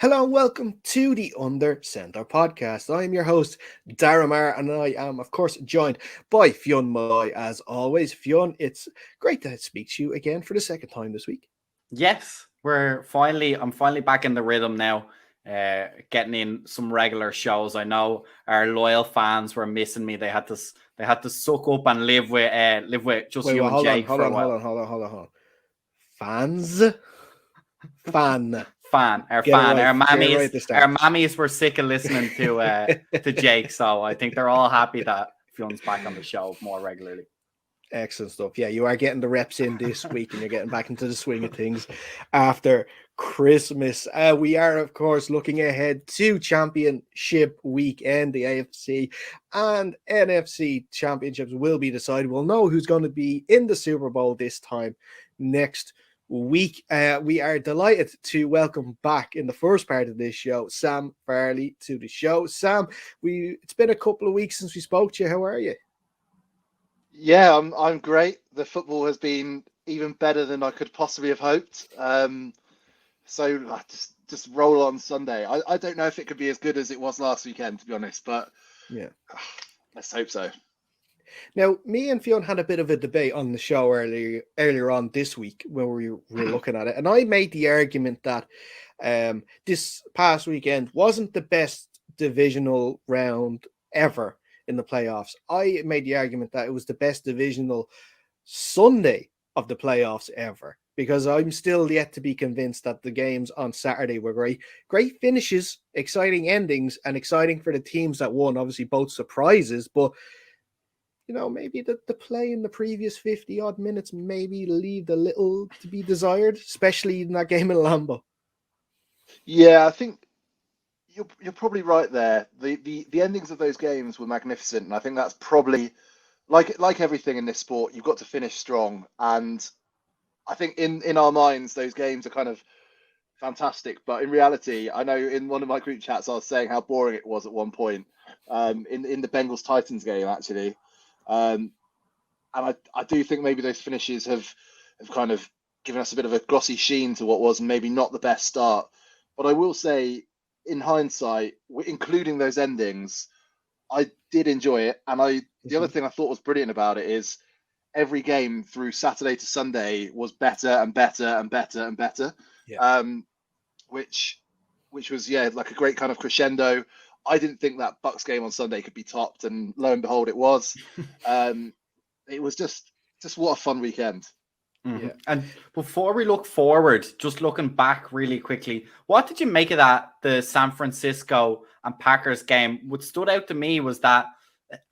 Hello and welcome to the Under Centre podcast. I'm your host, Daramar, and I am, of course, joined by Fionn Malloy as always. Fionn, it's great to speak to you again for the second time this week. Yes, I'm finally back in the rhythm now, getting in some regular shows. I know our loyal fans were missing me. They had to suck up and live with just Wait, you well, and Jake for a while. hold on. Fans? Fan. Our Get it fan, right. Get it right at the start. our mammies were sick of listening to Jake, so I think they're all happy that Fionn's back on the show more regularly. Excellent stuff. Yeah, you are getting the reps in this week and you're getting back into the swing of things after Christmas. We are, of course, looking ahead to Championship weekend. The AFC and NFC championships will be decided. We'll know who's going to be in the Super Bowl this time next week. We are delighted to welcome back in the first part of this show, Sam Farley to the show. Sam, it's been a couple of weeks since we spoke to you. How are you? Yeah, I'm great. The football has been even better than I could possibly have hoped. So just roll on Sunday. I don't know if it could be as good as it was last weekend, to be honest, but yeah, let's hope so. Now, me and Fionn had a bit of a debate on the show earlier on this week when we were looking at it, and I made the argument that this past weekend wasn't the best divisional round ever in the playoffs. I made the argument that it was the best divisional Sunday of the playoffs ever, because I'm still yet to be convinced that the games on Saturday were great finishes, exciting endings, and exciting for the teams that won. Obviously, both surprises, but maybe the play in the previous 50 odd minutes maybe leave a little to be desired, especially in that game in Lambeau. Yeah, I think you're probably right there. The endings of those games were magnificent, and I think that's probably like everything in this sport. You've got to finish strong, and I think in our minds those games are kind of fantastic. But in reality, I know in one of my group chats I was saying how boring it was at one point in the Bengals Titans game actually, and I do think maybe those finishes have kind of given us a bit of a glossy sheen to what was maybe not the best start. But I will say, in hindsight, including those endings, I did enjoy it. And the other thing I thought was brilliant about it is every game through Saturday to Sunday was better and better and better and better. Yeah. Which was like a great kind of crescendo. I didn't think that Bucks game on Sunday could be topped, and lo and behold, it was. It was just what a fun weekend. Mm-hmm. Yeah. And before we look forward, just looking back really quickly, what did you make of the San Francisco and Packers game? What stood out to me was that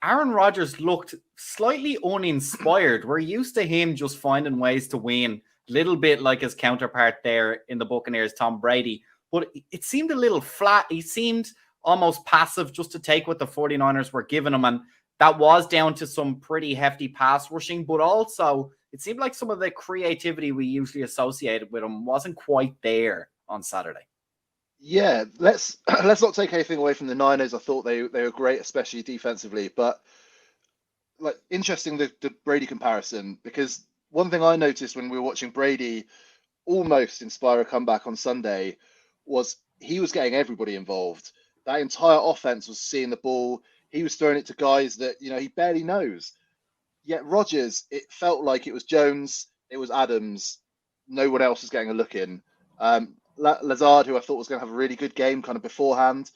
Aaron Rodgers looked slightly uninspired. We're used to him just finding ways to win, a little bit like his counterpart there in the Buccaneers, Tom Brady. But it seemed a little flat. He seemed almost passive just to take what the 49ers were giving him. And that was down to some pretty hefty pass rushing, but also it seemed like some of the creativity we usually associated with him wasn't quite there on Saturday. Yeah, let's not take anything away from the Niners. I thought they were great, especially defensively. But interesting the Brady comparison, because one thing I noticed when we were watching Brady almost inspire a comeback on Sunday was he was getting everybody involved. That entire offense was seeing the ball. He was throwing it to guys that he barely knows. Yet Rodgers, it felt like it was Jones, it was Adams, no one else was getting a look in. Lazard, who I thought was going to have a really good game kind of beforehand,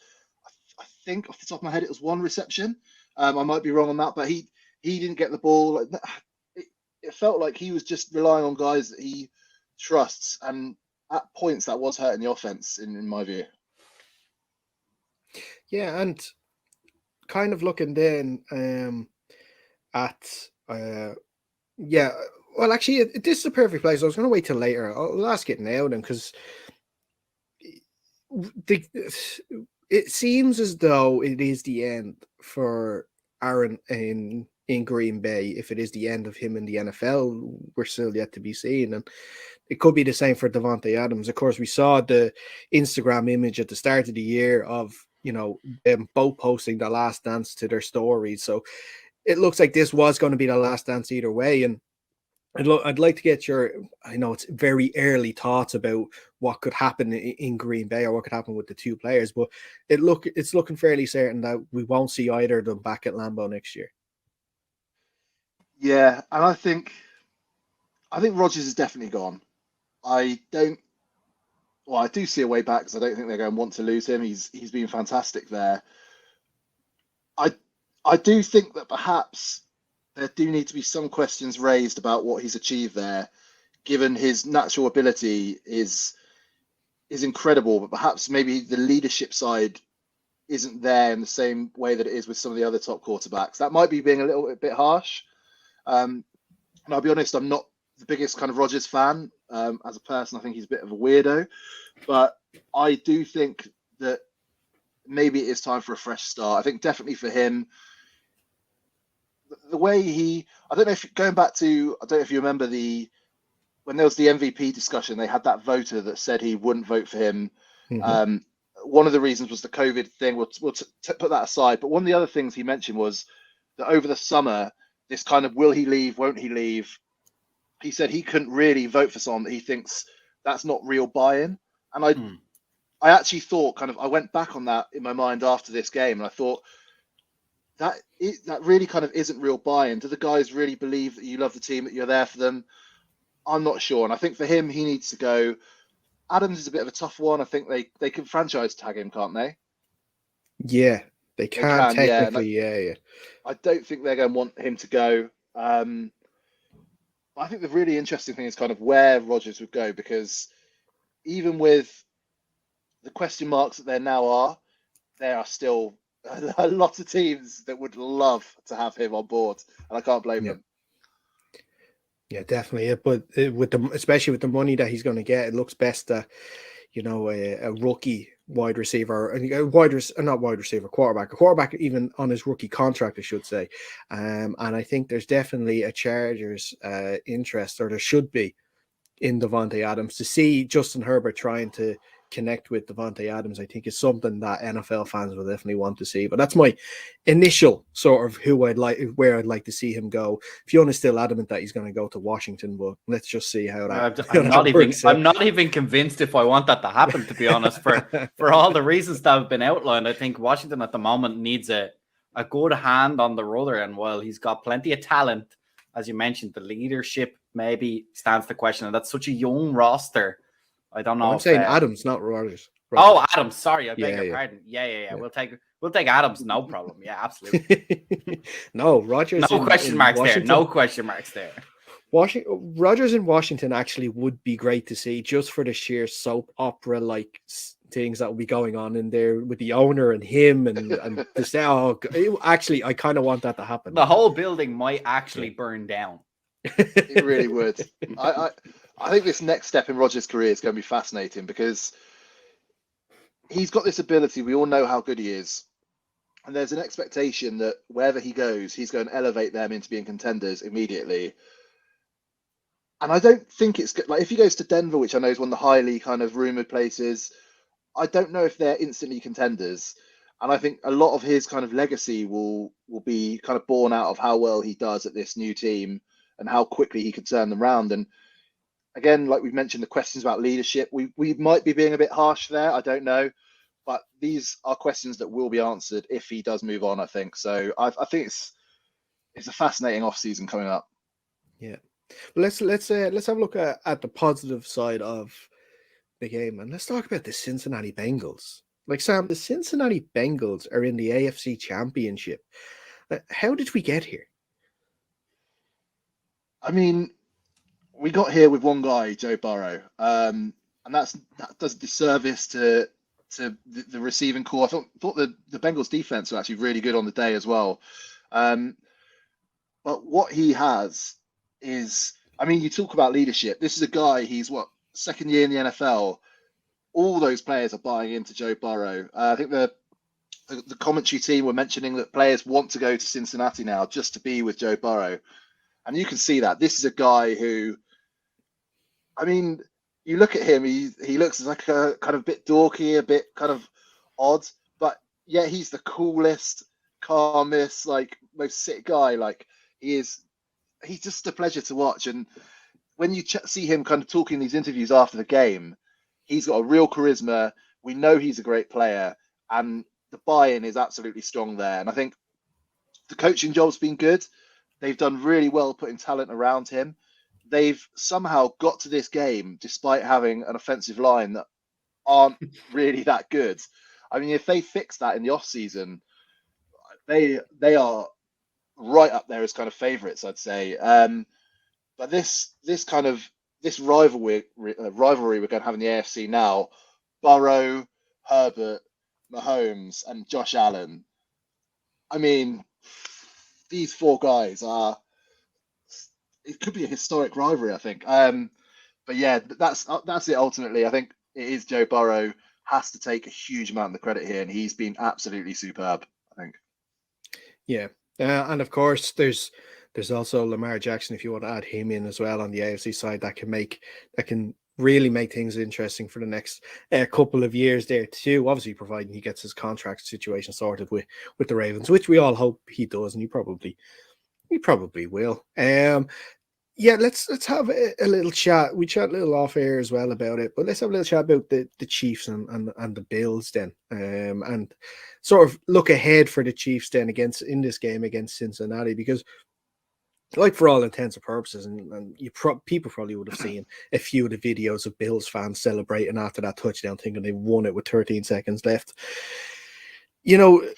I think off the top of my head it was one reception. I might be wrong on that, but he didn't get the ball. It felt like he was just relying on guys that he trusts, and at points that was hurting the offense in my view. Yeah, and kind of looking then at well, actually, this is a perfect place. I was going to wait till later. I'll ask it now then, because it seems as though it is the end for Aaron in Green Bay. If it is the end of him in the NFL, we're still yet to be seen. And it could be the same for Davante Adams. Of course, we saw the Instagram image at the start of the year of them both posting the last dance to their stories. So it looks like this was going to be the last dance either way. And I'd like to get your, I know it's very early thoughts about what could happen in Green Bay or what could happen with the two players, but it's looking fairly certain that we won't see either of them back at Lambeau next year. Yeah, and I think Rodgers is definitely gone. I don't. Well, I do see a way back because I don't think they're going to want to lose him. He's been fantastic there. I I do think that perhaps there do need to be some questions raised about what he's achieved there, given his natural ability is incredible, but perhaps maybe the leadership side isn't there in the same way that it is with some of the other top quarterbacks. That might be being a little bit harsh. And I'll be honest, I'm not the biggest kind of Rodgers fan. As a person, I think he's a bit of a weirdo. But I do think that maybe it is time for a fresh start. I think definitely for him, the way I don't know if going back to, I don't know if you remember when there was the MVP discussion, they had that voter that said he wouldn't vote for him. Mm-hmm. One of the reasons was the COVID thing. We'll put that aside. But one of the other things he mentioned was that over the summer, this kind of will he leave, won't he leave? He said he couldn't really vote for someone that he thinks that's not real buy-in. And I actually thought I went back on that in my mind after this game, and I thought that really kind of isn't real buy-in. Do the guys really believe that you love the team, that you're there for them? I'm not sure. And I think for him, he needs to go. Adams is a bit of a tough one. I think they can franchise tag him, can't they? Yeah, they can technically. Yeah. I don't think they're going to want him to go. I think the really interesting thing is kind of where Rodgers would go, because even with the question marks that there are still a lot of teams that would love to have him on board, and I can't blame them. Yeah, definitely. But especially with the money that he's going to get, it looks best that a rookie wide receiver, a quarterback even on his rookie contract, I should say. And I think there's definitely a Chargers interest, or there should be, in Davante Adams. To see Justin Herbert trying to connect with Davante Adams, I think is something that NFL fans will definitely want to see. But that's my initial sort of where I'd like to see him go. Fiona's still adamant that he's going to go to Washington, but let's just see how that. I'm not even convinced if I want that to happen, to be honest. For all the reasons that have been outlined, I think Washington at the moment needs a good hand on the rudder, and while he's got plenty of talent, as you mentioned, the leadership maybe stands the question, and that's such a young roster. I don't know. I'm saying Adams, not Rodgers. Oh, Adams. Sorry, I beg your pardon. Yeah. We'll take Adams, no problem. Yeah, absolutely. No, Rodgers. No question marks there. No question marks there. Rodgers in Washington actually would be great to see, just for the sheer soap opera like things that will be going on in there with the owner and him and the actually, I kind of want that to happen. The whole building might actually burn down. It really would. I think this next step in Rodgers' career is going to be fascinating, because he's got this ability. We all know how good he is. And there's an expectation that wherever he goes, he's going to elevate them into being contenders immediately. And I don't think it's good. Like, if he goes to Denver, which I know is one of the highly kind of rumored places, I don't know if they're instantly contenders. And I think a lot of his kind of legacy will be kind of born out of how well he does at this new team and how quickly he can turn them around. And again, like we've mentioned, the questions about leadership, we might be being a bit harsh there. I don't know. But these are questions that will be answered if he does move on, I think. So I think it's a fascinating offseason coming up. Yeah. Well, let's have a look at the positive side of the game, and let's talk about the Cincinnati Bengals. Like, Sam, the Cincinnati Bengals are in the AFC Championship. How did we get here? I mean, we got here with one guy, Joe Burrow, and that does disservice to the receiving core. I thought the Bengals defense were actually really good on the day as well. But what he has is, I mean, you talk about leadership. This is a guy, he's second year in the NFL. All those players are buying into Joe Burrow. I think the commentary team were mentioning that players want to go to Cincinnati now just to be with Joe Burrow. And you can see that. This is a guy who, I mean, you look at him, he looks like a kind of bit dorky, a bit kind of odd, but yeah, he's the coolest, calmest, like most sick guy. Like, he is he's just a pleasure to watch. And when you see him kind of talking in these interviews after the game, he's got a real charisma. We know he's a great player, and the buy-in is absolutely strong there. And I think the coaching job's been good. They've done really well putting talent around him. They've somehow got to this game despite having an offensive line that aren't really that good. I mean, if they fix that in the offseason, they are right up there as kind of favourites, I'd say. But this rivalry we're going to have in the AFC now, Burrow, Herbert, Mahomes, and Josh Allen. I mean, these four guys it could be a historic rivalry, I think. But yeah, that's it ultimately. I think it is Joe Burrow has to take a huge amount of the credit here, and he's been absolutely superb, I think. Yeah. And of course, there's also Lamar Jackson, if you want to add him in as well on the AFC side, that can really make things interesting for the next couple of years there too. Obviously, providing he gets his contract situation sorted with the Ravens, which we all hope he does, and he probably will. Yeah, let's have a little chat. We chat a little off air as well about it, but let's have a little chat about the Chiefs and the Bills then, and sort of look ahead for the Chiefs then in this game against Cincinnati, because like for all intents and purposes, and people probably would have seen a few of the videos of Bills fans celebrating after that touchdown, thinking they won it with 13 seconds left. You know,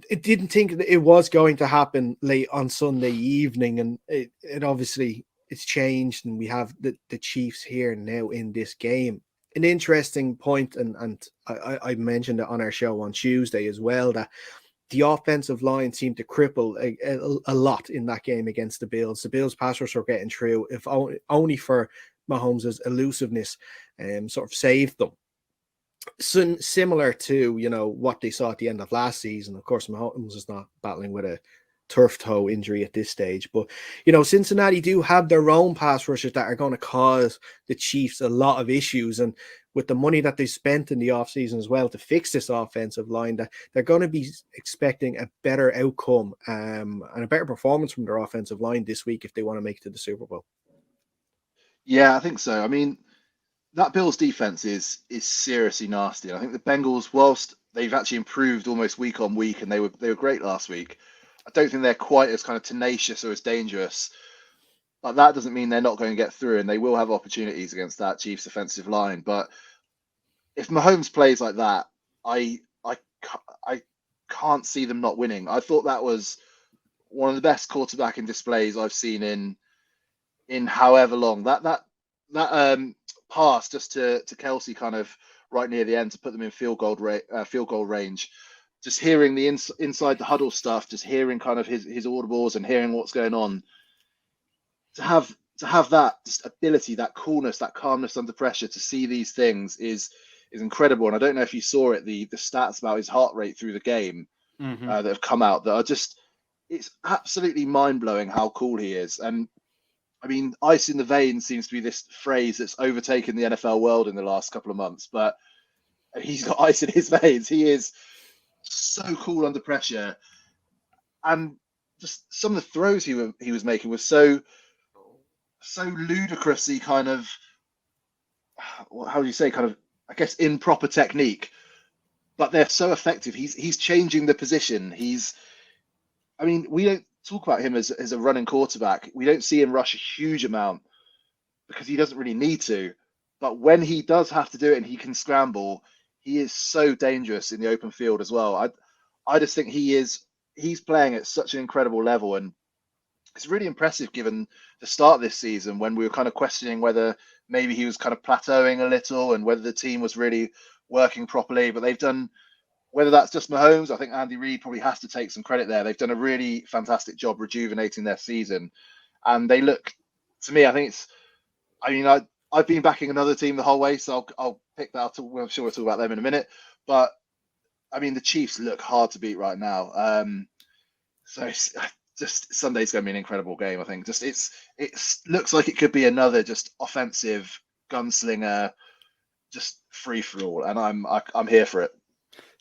it didn't think that it was going to happen late on Sunday evening, and it obviously it's changed, and we have the Chiefs here now in this game. An interesting point, and I mentioned it on our show on Tuesday as well, that the offensive line seemed to cripple a lot in that game against the Bills. The Bills pass rush were getting through, if only for Mahomes' elusiveness, sort of saved them. Similar to, what they saw at the end of last season. Of course, Mahomes is not battling with a turf toe injury at this stage, but Cincinnati do have their own pass rushers that are going to cause the Chiefs a lot of issues, and with the money that they spent in the offseason as well to fix this offensive line, that they're going to be expecting a better outcome and a better performance from their offensive line this week if they want to make it to the Super Bowl. Yeah, I think so. I mean, that Bills defense is seriously nasty. I think the Bengals, whilst they've actually improved almost week on week, and they were great last week, I don't think they're quite as kind of tenacious or as dangerous. But that doesn't mean they're not going to get through, and they will have opportunities against that Chiefs offensive line. But if Mahomes plays like that, I can't see them not winning. I thought that was one of the best quarterbacking displays I've seen in however long. That pass just to Kelsey kind of right near the end to put them in field goal range. Just hearing the inside the huddle stuff, just hearing kind of his audibles and hearing what's going on. To have that just ability, that coolness, that calmness under pressure, to see these things is incredible. And I don't know if you saw it, the stats about his heart rate through the game that have come out that are just, it's absolutely mind blowing how cool he is. And I mean, ice in the veins seems to be this phrase that's overtaken the NFL world in the last couple of months, but he's got ice in his veins. He is so cool under pressure, and just some of the throws he was making was so ludicrously kind of, how do you say, kind of, I guess, improper technique, but they're so effective. He's changing the position. I mean, we don't talk about him as a running quarterback. We don't see him rush a huge amount because he doesn't really need to. But when he does have to do it and he can scramble, he is so dangerous in the open field as well. I just think he's playing at such an incredible level, and it's really impressive given the start of this season when we were kind of questioning whether maybe he was kind of plateauing a little and whether the team was really working properly. But they've done, whether that's just Mahomes, I think Andy Reid probably has to take some credit there. They've done a really fantastic job rejuvenating their season, and they look, to me, I think it's, I mean, I've been backing another team the whole way, so I'll pick that up. I'm sure we'll talk about them in a minute. But I mean, the Chiefs look hard to beat right now. So just Sunday's going to be an incredible game. I think just it looks like it could be another just offensive gunslinger, just free for all, and I'm here for it.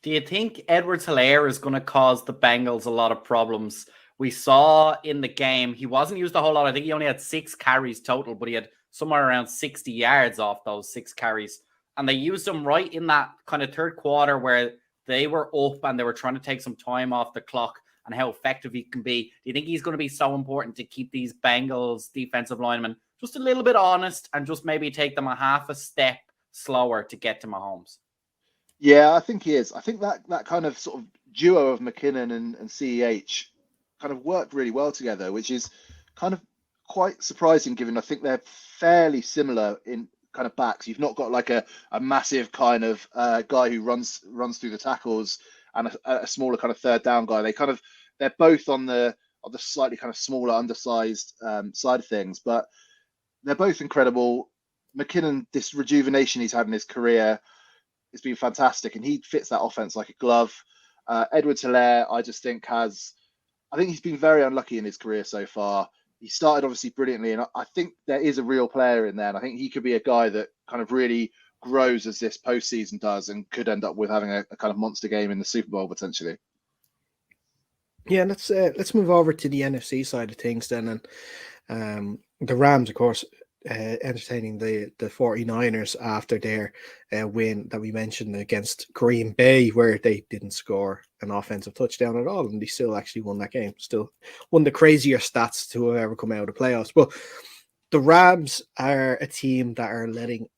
Do you think Edwards-Helaire is going to cause the Bengals a lot of problems We saw in the game, he wasn't used a whole lot. I think he only had 6 carries total, but he had somewhere around 60 yards off those 6 carries. And they used him right in that kind of third quarter where they were up and they were trying to take some time off the clock and how effective he can be. Do you think he's going to be so important to keep these Bengals defensive linemen just a little bit honest and just maybe take them a half a step slower to get to Mahomes? Yeah, I think he is. I think that kind of sort of duo of McKinnon and CEH kind of worked really well together, which is kind of quite surprising given I think they're fairly similar in kind of backs. You've not got like a massive kind of guy who runs through the tackles and a smaller kind of third down guy. They're both on the slightly kind of smaller, undersized side of things, but they're both incredible. McKinnon, this rejuvenation he's had in his career, it's been fantastic, and he fits that offense like a glove. Edwards-Helaire, I think he's been very unlucky in his career so far. He started obviously brilliantly, and I think there is a real player in there, and I think he could be a guy that kind of really grows as this postseason does and could end up with having a kind of monster game in the Super Bowl potentially. Yeah, let's move over to the NFC side of things then, and the Rams, of course, entertaining the 49ers after their win that we mentioned against Green Bay, where they didn't score an offensive touchdown at all, and they still actually won that game. Still one of the crazier stats to have ever come out of the playoffs. But the Rams are a team that are letting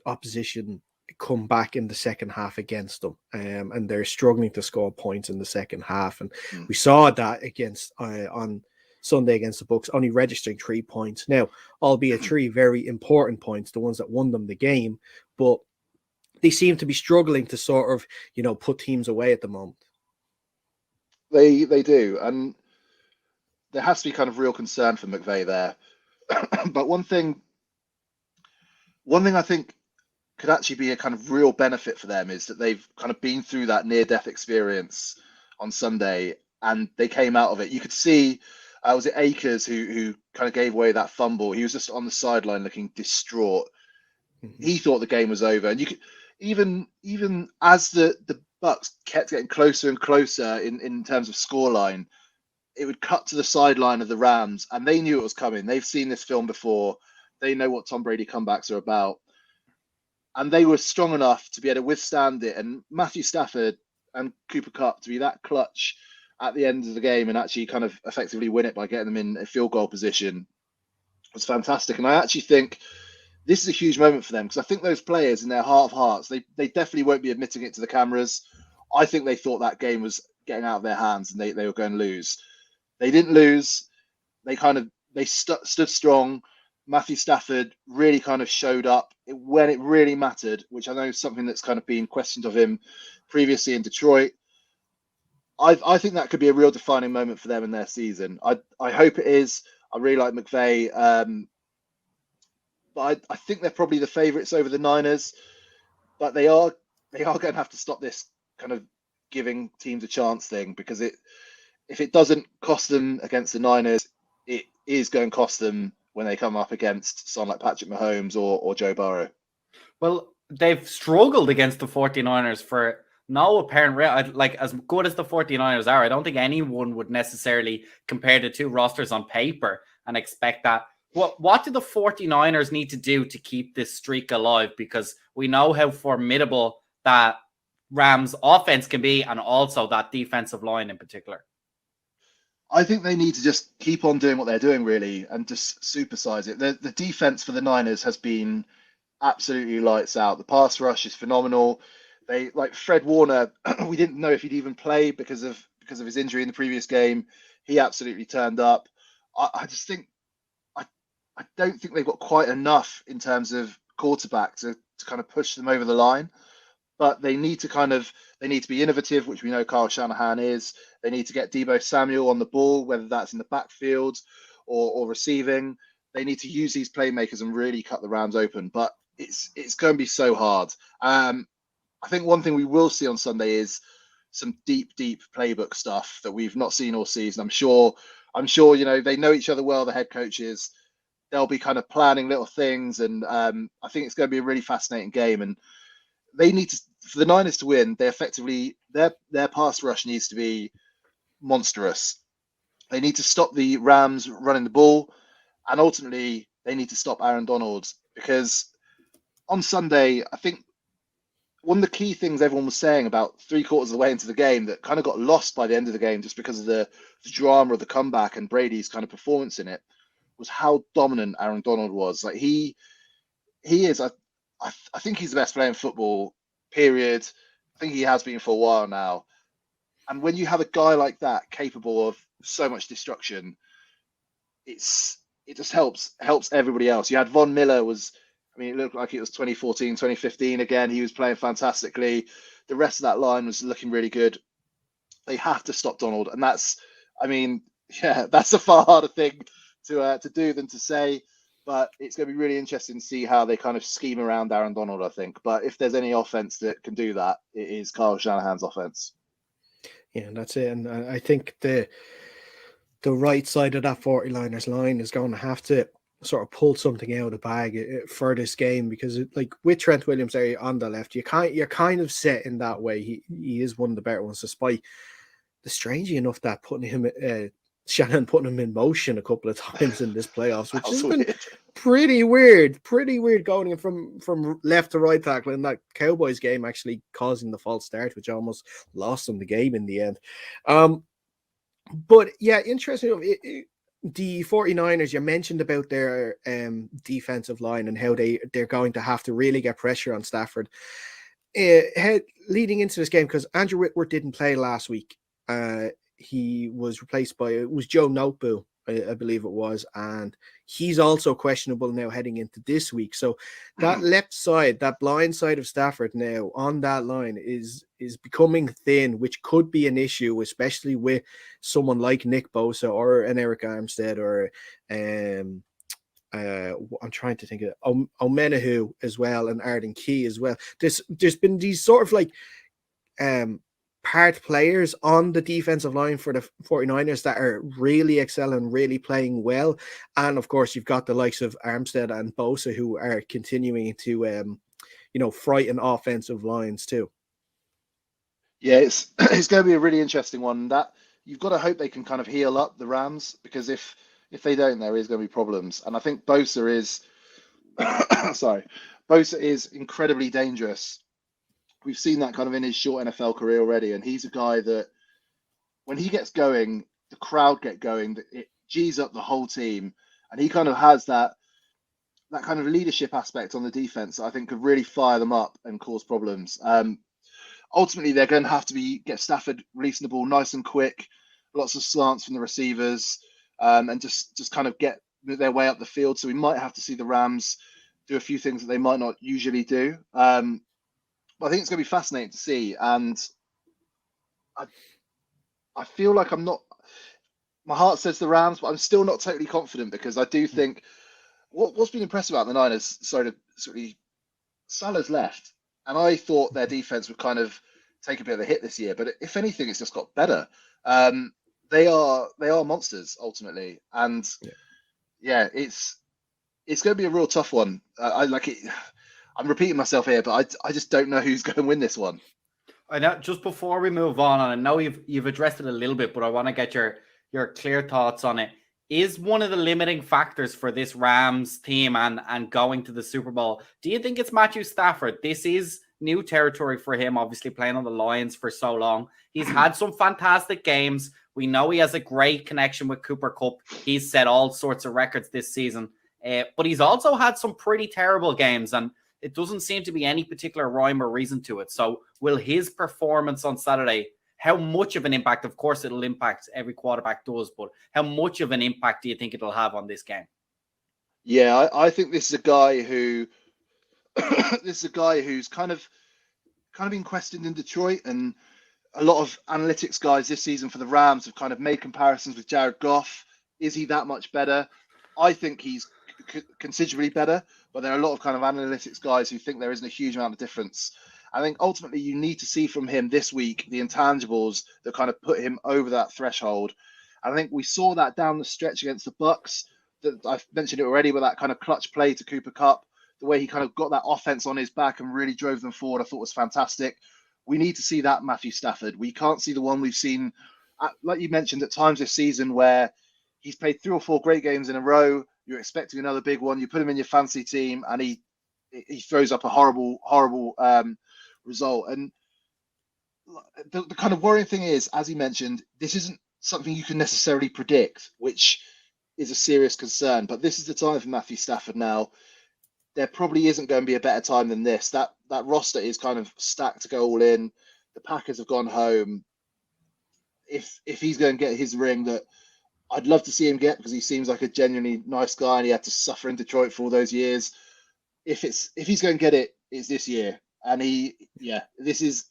opposition come back in the second half against them, and they're struggling to score points in the second half, and we saw that against on Sunday against the Bucs, only registering 3 points. Now, albeit 3 very important points, the ones that won them the game, but they seem to be struggling to sort of, put teams away at the moment. They do, and there has to be kind of real concern for McVay there. But one thing I think could actually be a kind of real benefit for them is that they've kind of been through that near-death experience on Sunday, and they came out of it. You could see, was it Akers who kind of gave away that fumble? He was just on the sideline looking distraught. Mm-hmm. He thought the game was over, and you could even as the Bucs kept getting closer and closer in terms of scoreline, it would cut to the sideline of the Rams, and they knew it was coming. They've seen this film before. They know what Tom Brady comebacks are about. And they were strong enough to be able to withstand it. And Matthew Stafford and Cooper Kupp to be that clutch at the end of the game and actually kind of effectively win it by getting them in a field goal position was fantastic. And I actually think this is a huge moment for them, because I think those players in their heart of hearts, they definitely won't be admitting it to the cameras. I think they thought that game was getting out of their hands and they were going to lose. They didn't lose. They stood strong. Matthew Stafford really kind of showed up when it really mattered, which I know is something that's kind of been questioned of him previously in Detroit. I think that could be a real defining moment for them in their season. I hope it is. I really like McVay, but I think they're probably the favourites over the Niners. But they are going to have to stop this kind of giving teams a chance thing, because if it doesn't cost them against the Niners, it is going to cost them when they come up against someone like Patrick Mahomes or Joe Burrow. Well, they've struggled against the 49ers for no apparent reason. Like, as good as the 49ers are, I don't think anyone would necessarily compare the two rosters on paper and expect that. What do the 49ers need to do to keep this streak alive? Because we know how formidable that Rams offense can be, and also that defensive line in particular. I think they need to just keep on doing what they're doing, really, and just supersize it. The defense for the Niners has been absolutely lights out. The pass rush is phenomenal. They, like Fred Warner, we didn't know if he'd even play because of his injury in the previous game. He absolutely turned up. I just think I don't think they've got quite enough in terms of quarterback to kind of push them over the line. But they need to be innovative, which we know Kyle Shanahan is. They need to get Deebo Samuel on the ball, whether that's in the backfield or receiving. They need to use these playmakers and really cut the Rams open. But it's going to be so hard. I think one thing we will see on Sunday is some deep playbook stuff that we've not seen all season. I'm sure, they know each other well, the head coaches. They'll be kind of planning little things, and I think it's going to be a really fascinating game. And they need to, for the Niners to win, they effectively their pass rush needs to be monstrous. They need to stop the Rams running the ball, and ultimately they need to stop Aaron Donald, because on Sunday, I think one of the key things everyone was saying about 3/4 of the way into the game that kind of got lost by the end of the game just because of the drama of the comeback and Brady's kind of performance in it was how dominant Aaron Donald was. Like he is. I think he's the best player in football. Period. I think he has been for a while now. And when you have a guy like that capable of so much destruction, it just helps everybody else. You had Von Miller it looked like it was 2014, 2015 again. He was playing fantastically. The rest of that line was looking really good. They have to stop Donald, and that's a far harder thing to do than to say. But it's going to be really interesting to see how they kind of scheme around Aaron Donald, I think. But if there's any offense that can do that, it is Kyle Shanahan's offense. Yeah, that's it. And I think the right side of that 49ers line is going to have to sort of pull something out of the bag for this game, because with Trent Williams there on the left, you're kind of set in that way. He is one of the better ones, despite the strangely enough that Shannon putting him in motion a couple of times in this playoffs, which has been pretty weird going from left to right tackle in that Cowboys game, actually causing the false start, which almost lost them the game in the end. But yeah, interesting. The 49ers, you mentioned about their defensive line and how they're going to have to really get pressure on Stafford. Leading into this game, because Andrew Whitworth didn't play last week. He was replaced by Joe Noteboom, I believe it was, and he's also questionable now heading into this week. So that left side, that blind side of Stafford now on that line is becoming thin, which could be an issue, especially with someone like Nick Bosa or an Eric Armstead or I'm trying to think of Omenahu as well, and Arden Key as well. There's been these sort of part players on the defensive line for the 49ers that are really excelling, really playing well. And of course, you've got the likes of Armstead and Bosa who are continuing to, frighten offensive lines too. Yeah, it's going to be a really interesting one. That you've got to hope they can kind of heal up the Rams, because if they don't, there is going to be problems. And I think Bosa is, Bosa is incredibly dangerous. We've seen that kind of in his short NFL career already, and he's a guy that when he gets going, the crowd get going, it G's up the whole team, and he kind of has that kind of leadership aspect on the defense that I think could really fire them up and cause problems. Ultimately, they're going to have to get Stafford releasing the ball nice and quick, lots of slants from the receivers, and just kind of get their way up the field. So we might have to see the Rams do a few things that they might not usually do. But I think it's going to be fascinating to see, and I feel like my heart says the Rams, but I'm still not totally confident, because I do think what's been impressive about the Niners, Salah's left, and I thought their defense would kind of take a bit of a hit this year, but if anything, it's just got better. They are monsters ultimately, and it's going to be a real tough one. I like it. I'm repeating myself here, but I just don't know who's going to win this one. I know. Just before we move on, and I know you've addressed it a little bit, but I want to get your clear thoughts on it. Is one of the limiting factors for this Rams team and going to the Super Bowl, do you think it's Matthew Stafford? This is new territory for him, obviously playing on the Lions for so long. He's had some fantastic games. We know he has a great connection with Cooper Kupp. He's set all sorts of records this season, but he's also had some pretty terrible games, and it doesn't seem to be any particular rhyme or reason to it. So will his performance on Saturday, how much of an impact, of course it'll impact, every quarterback does, but how much of an impact do you think it'll have on this game? Yeah, I think this is a guy who who's kind of been questioned in Detroit, and a lot of analytics guys this season for the Rams have kind of made comparisons with Jared Goff. Is he that much better? I think he's considerably better, but there are a lot of kind of analytics guys who think there isn't a huge amount of difference. I think ultimately you need to see from him this week the intangibles that kind of put him over that threshold. I think we saw that down the stretch against the Bucks. That I've mentioned it already, with that kind of clutch play to Cooper Kupp, the way he kind of got that offense on his back and really drove them forward, I thought was fantastic. We need to see that Matthew Stafford. We can't see the one we've seen like you mentioned, at times this season where he's played 3 or 4 great games in a row, you're expecting another big one, you put him in your fantasy team, and he throws up a horrible result. And the kind of worrying thing is, as he mentioned, this isn't something you can necessarily predict, which is a serious concern. But this is the time for Matthew Stafford now. There probably isn't going to be a better time than this. That roster is kind of stacked to go all in. The Packers have gone home. If he's going to get his ring, that I'd love to see him get, because he seems like a genuinely nice guy and he had to suffer in Detroit for all those years. If he's going to get it, it's this year. And I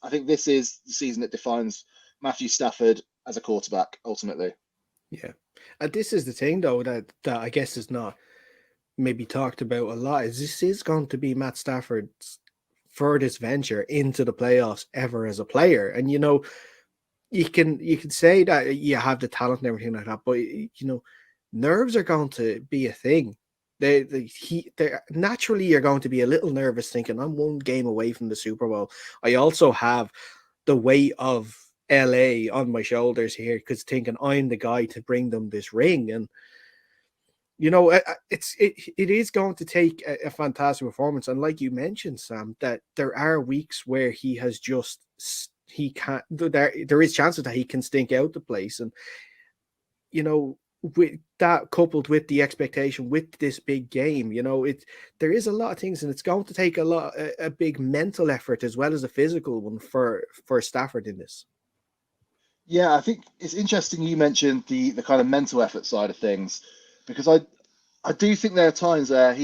think this is the season that defines Matthew Stafford as a quarterback, ultimately. Yeah. And this is the thing, though, that I guess is not maybe talked about a lot, is this is going to be Matt Stafford's furthest venture into the playoffs ever as a player. And, you know, you can say that you have the talent and everything like that, but, you know, nerves are going to be a thing. They naturally, you're going to be a little nervous thinking, I'm one game away from the Super Bowl. I also have the weight of LA on my shoulders here, because thinking I'm the guy to bring them this ring. And, you know, it is going to take a fantastic performance. And like you mentioned, Sam, that there are weeks where he has just, he can't, there is chances that he can stink out the place. And, you know, with that coupled with the expectation with this big game, you know, there is a lot of things, and it's going to take a big mental effort as well as a physical one for Stafford in this. Yeah, I think it's interesting you mentioned the kind of mental effort side of things, because I do think there are times where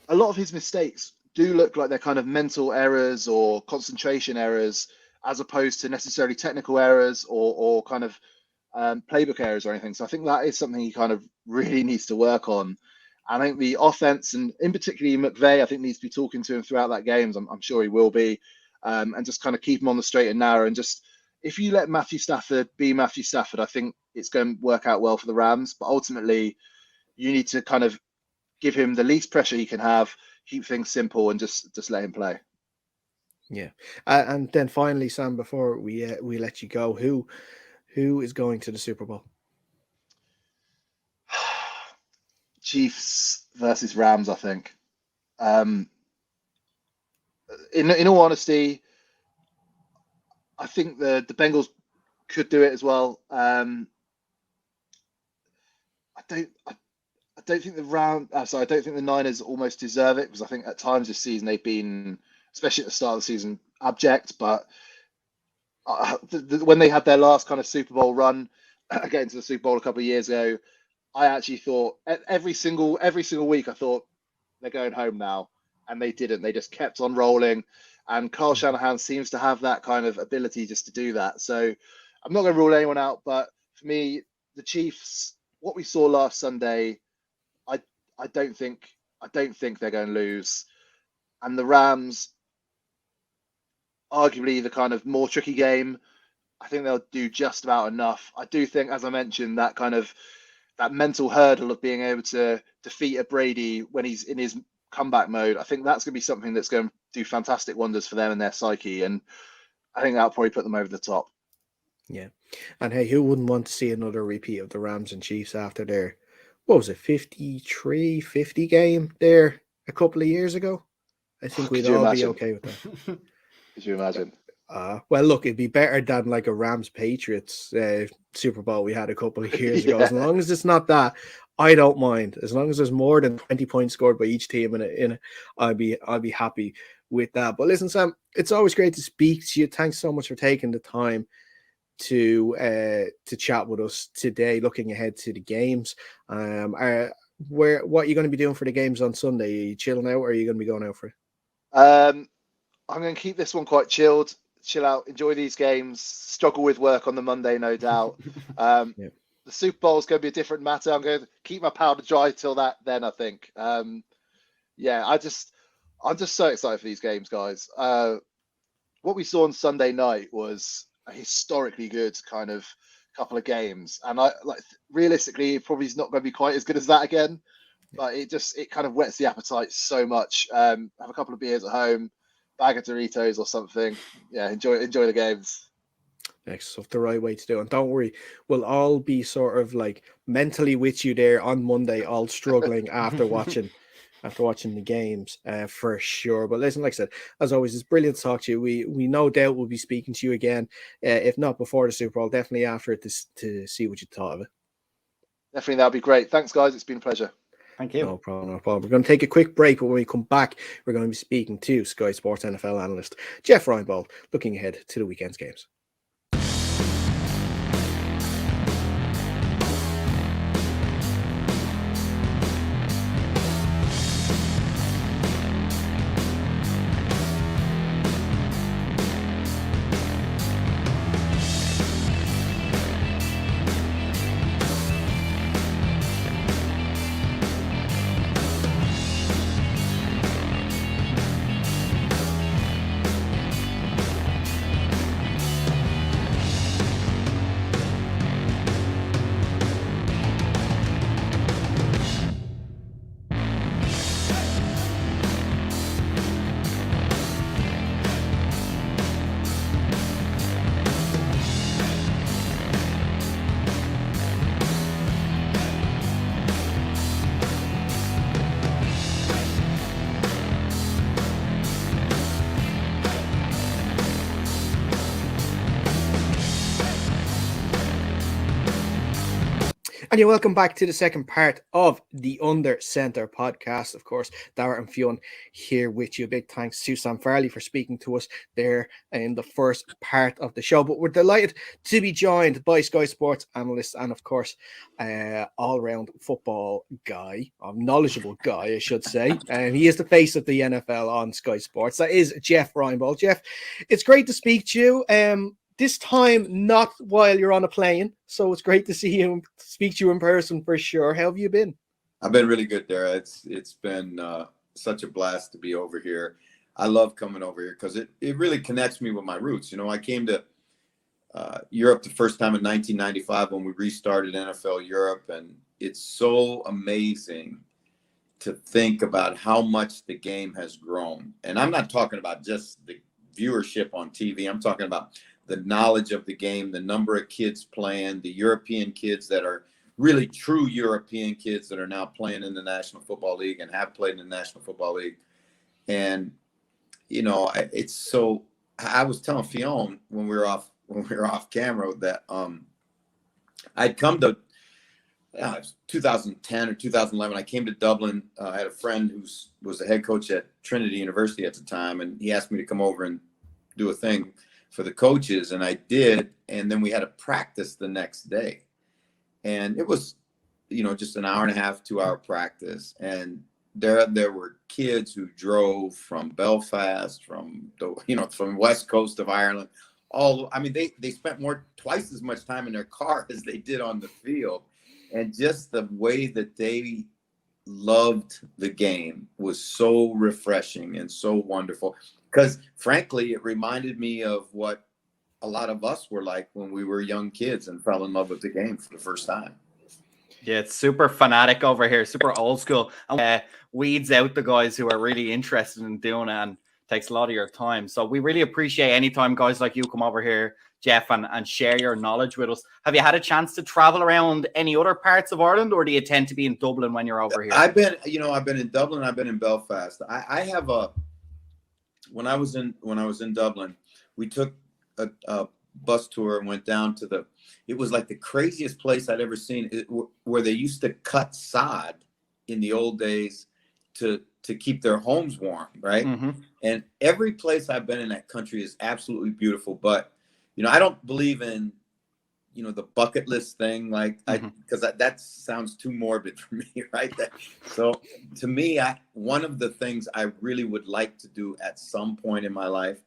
a lot of his mistakes do look like they're kind of mental errors or concentration errors, as opposed to necessarily technical errors or kind of playbook errors or anything. So I think that is something he kind of really needs to work on. And I think the offense, and in particular McVay, I think needs to be talking to him throughout that game. I'm sure he will be, and just kind of keep him on the straight and narrow. And just, if you let Matthew Stafford be Matthew Stafford, I think it's going to work out well for the Rams. But ultimately, you need to kind of give him the least pressure he can have, keep things simple, and just let him play. Yeah, and then finally, Sam, before we let you go, who is going to the Super Bowl? Chiefs versus Rams, I think. In all honesty, I think the Bengals could do it as well. I don't think I don't think the Niners almost deserve it, because I think at times this season they've been, especially at the start of the season, abject. But when they had their last kind of Super Bowl run, getting to the Super Bowl a couple of years ago, I actually thought every single week I thought they're going home now, and they didn't. They just kept on rolling, and Kyle Shanahan seems to have that kind of ability just to do that. So I'm not going to rule anyone out, but for me, the Chiefs, what we saw last Sunday, I don't think they're going to lose, and the Rams, arguably the kind of more tricky game, I think they'll do just about enough. I do think, as I mentioned, that kind of that mental hurdle of being able to defeat a Brady when he's in his comeback mode, I think that's going to be something that's going to do fantastic wonders for them and their psyche. And I think that'll probably put them over the top. Yeah. And hey, who wouldn't want to see another repeat of the Rams and Chiefs after their, what was it, 53-50 game there a couple of years ago? I think we'd all be okay with that. Could you imagine? Well, look, it'd be better than like a Rams Patriots Super Bowl we had a couple of years ago. As long as it's not that, I don't mind. As long as there's more than 20 points scored by each team in it, I'll be happy with that. But listen, Sam, it's always great to speak to you. Thanks so much for taking the time to chat with us today, looking ahead to the games. What are you going to be doing for the games on Sunday? Are you chilling out, or are you going to be going out for it? I'm going to keep this one quite chilled. Chill out, enjoy these games, struggle with work on the Monday, no doubt. Yeah. The Super Bowl is going to be a different matter. I'm going to keep my powder dry till then, I think. Yeah, I'm just so excited for these games, guys. What we saw on Sunday night was a historically good kind of couple of games, and realistically, it probably is not going to be quite as good as that again. But it kind of whets the appetite so much. Have a couple of beers at home, bag of Doritos or something. Yeah, enjoy the games. Next stuff, the right way to do it. And don't worry, we'll all be sort of like mentally with you there on Monday, all struggling after watching the games, for sure. But listen, like I said, as always, it's brilliant to talk to you. We no doubt will be speaking to you again, if not before the Super Bowl, definitely after it, to see what you thought of it. Definitely, that'd be great. Thanks, guys. It's been a pleasure. Thank you. No problem, no problem. We're going to take a quick break, but when we come back, we're going to be speaking to Sky Sports NFL analyst Jeff Reinebold, looking ahead to the weekend's games. And you're welcome back to the second part of the Under Center podcast. Of course, Dara and Fionn here with you. Big thanks to Sam Farley for speaking to us there in the first part of the show. But we're delighted to be joined by Sky Sports analyst and, of course, all-round football guy, knowledgeable guy, I should say. And he is the face of the NFL on Sky Sports. That is Jeff Reinebold. Jeff, it's great to speak to you. This time, not while you're on a plane, so it's great to see you, speak to you in person for sure. How have you been? I've been really good, Dara. It's been such a blast to be over here. I love coming over here because it really connects me with my roots. You know, I came to Europe the first time in 1995 when we restarted NFL Europe, and it's so amazing to think about how much the game has grown. And I'm not talking about just the viewership on TV. I'm talking about the knowledge of the game, the number of kids playing, the European kids that are really true European kids that are now playing in the National Football League and have played in the National Football League. And, you know, it's so, I was telling Fionn when we were off camera that I'd come to, it was 2010 or 2011. I came to Dublin. I had a friend who was the head coach at Trinity University at the time, and he asked me to come over and do a thing for the coaches, and I did. And then we had a practice the next day, and it was, you know, just an hour and a half, 2-hour practice. And there were kids who drove from Belfast, from West Coast of Ireland. They spent twice as much time in their car as they did on the field. And just the way that they loved the game was so refreshing and so wonderful. Because frankly, it reminded me of what a lot of us were like when we were young kids and fell in love with the game for the first time. Yeah, it's super fanatic over here, super old school. Weeds out the guys who are really interested in doing it and takes a lot of your time. So we really appreciate any time guys like you come over here, Jeff, and share your knowledge with us. Have you had a chance to travel around any other parts of Ireland, or do you tend to be in Dublin when you're over here? I've been in Dublin. I've been in Belfast. I have when I was in Dublin, we took a bus tour and went down to it was like the craziest place I'd ever seen, where they used to cut sod in the old days to keep their homes warm, right? Mm-hmm. And every place I've been in that country is absolutely beautiful. But, you know, I don't believe in, you know, the bucket list thing, like, because that sounds too morbid for me, right? So to me, one of the things I really would like to do at some point in my life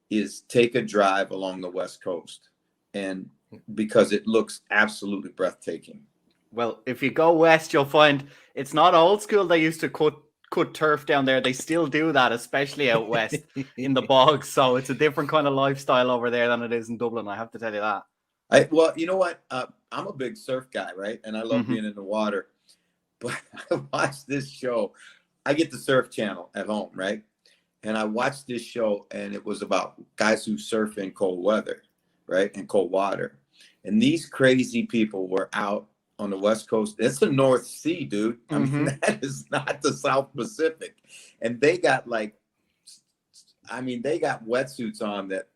is take a drive along the West Coast, and because it looks absolutely breathtaking. Well, if you go west, you'll find it's not old school. They used to cut turf down there. They still do that, especially out west in the bogs. So it's a different kind of lifestyle over there than it is in Dublin. I have to tell you that. Well, you know what? I'm a big surf guy, right? And I love being in the water. But I watched this show. I get the Surf Channel at home, right? And I watched this show, and it was about guys who surf in cold weather. right, and cold water. And these crazy people were out on the West Coast. It's the North Sea, dude. I mean, that is not the South Pacific. And they got they got wetsuits on that.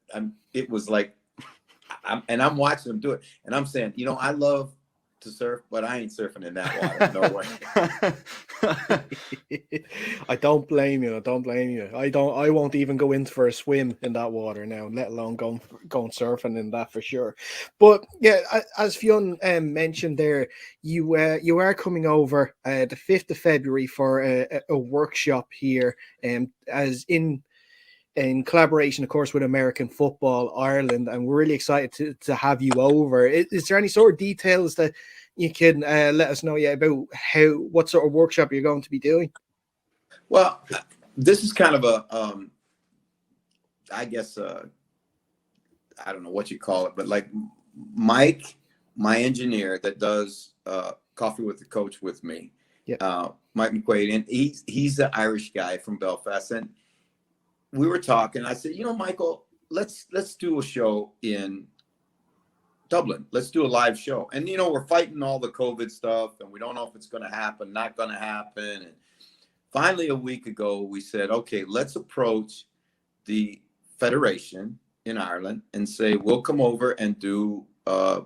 It was like, I'm watching them do it. And I'm saying, I love to surf, but I ain't surfing in that water. No way. I don't blame you. I won't even go in for a swim in that water now, let alone going surfing in that for sure. But yeah, as Fionn mentioned there, you are coming over the 5th of February for a workshop here, as in collaboration, of course, with American Football Ireland, and we're really excited to have you over. Is there any sort of details that you can let us know about what sort of workshop you're going to be doing? Well, this is kind of a, I guess, I don't know what you call it, but like Mike, my engineer that does Coffee with the Coach with me, Mike McQuaid, and he's the Irish guy from Belfast, and we were talking. I said, Michael, let's do a show in Dublin. Let's do a live show. And, we're fighting all the COVID stuff, and we don't know if it's going to happen, not going to happen. And finally, a week ago, we said, okay, let's approach the federation in Ireland and say, we'll come over and do a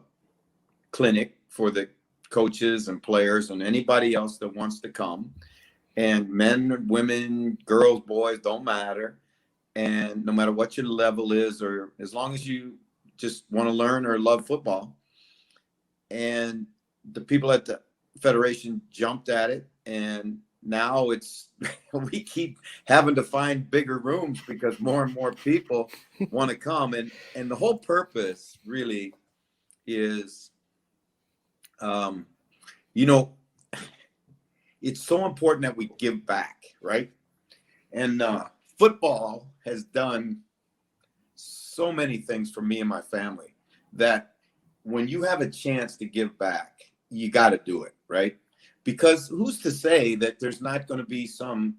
clinic for the coaches and players and anybody else that wants to come. And men, women, girls, boys, don't matter. And no matter what your level is, or as long as you just want to learn or love football. And the people at the federation jumped at it. And now we keep having to find bigger rooms because more and more people want to come. And the whole purpose really is, it's so important that we give back, right? And football has done so many things for me and my family that when you have a chance to give back, you got to do it, right? Because who's to say that there's not going to be some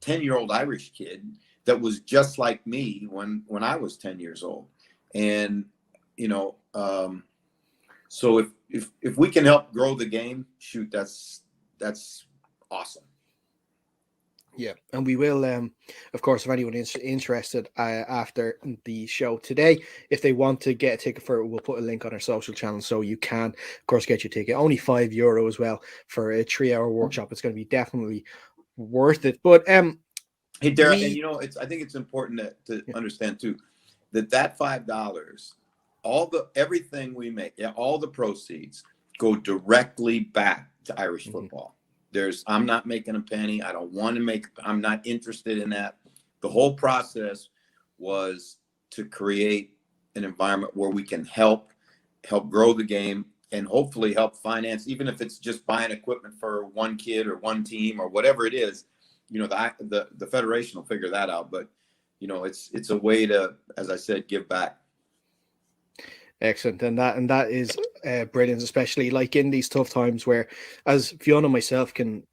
10-year-old Irish kid that was just like me when I was 10 years old. And, so if we can help grow the game, shoot, that's awesome. Yeah, and we will, of course, if anyone is interested after the show today, if they want to get a ticket for it, we'll put a link on our social channel so you can, of course, get your ticket. Only €5 as well for a 3-hour workshop. It's going to be definitely worth it. But hey, Darren, and I think it's important to understand too that $5, everything we make, all the proceeds go directly back to Irish football. I'm not making a penny. I don't want to I'm not interested in that. The whole process was to create an environment where we can help grow the game and hopefully help finance, even if it's just buying equipment for one kid or one team or whatever it is. The federation will figure that out. But, it's a way to, as I said, give back. Excellent. And that is brilliant, especially like in these tough times where, as Fiona and myself can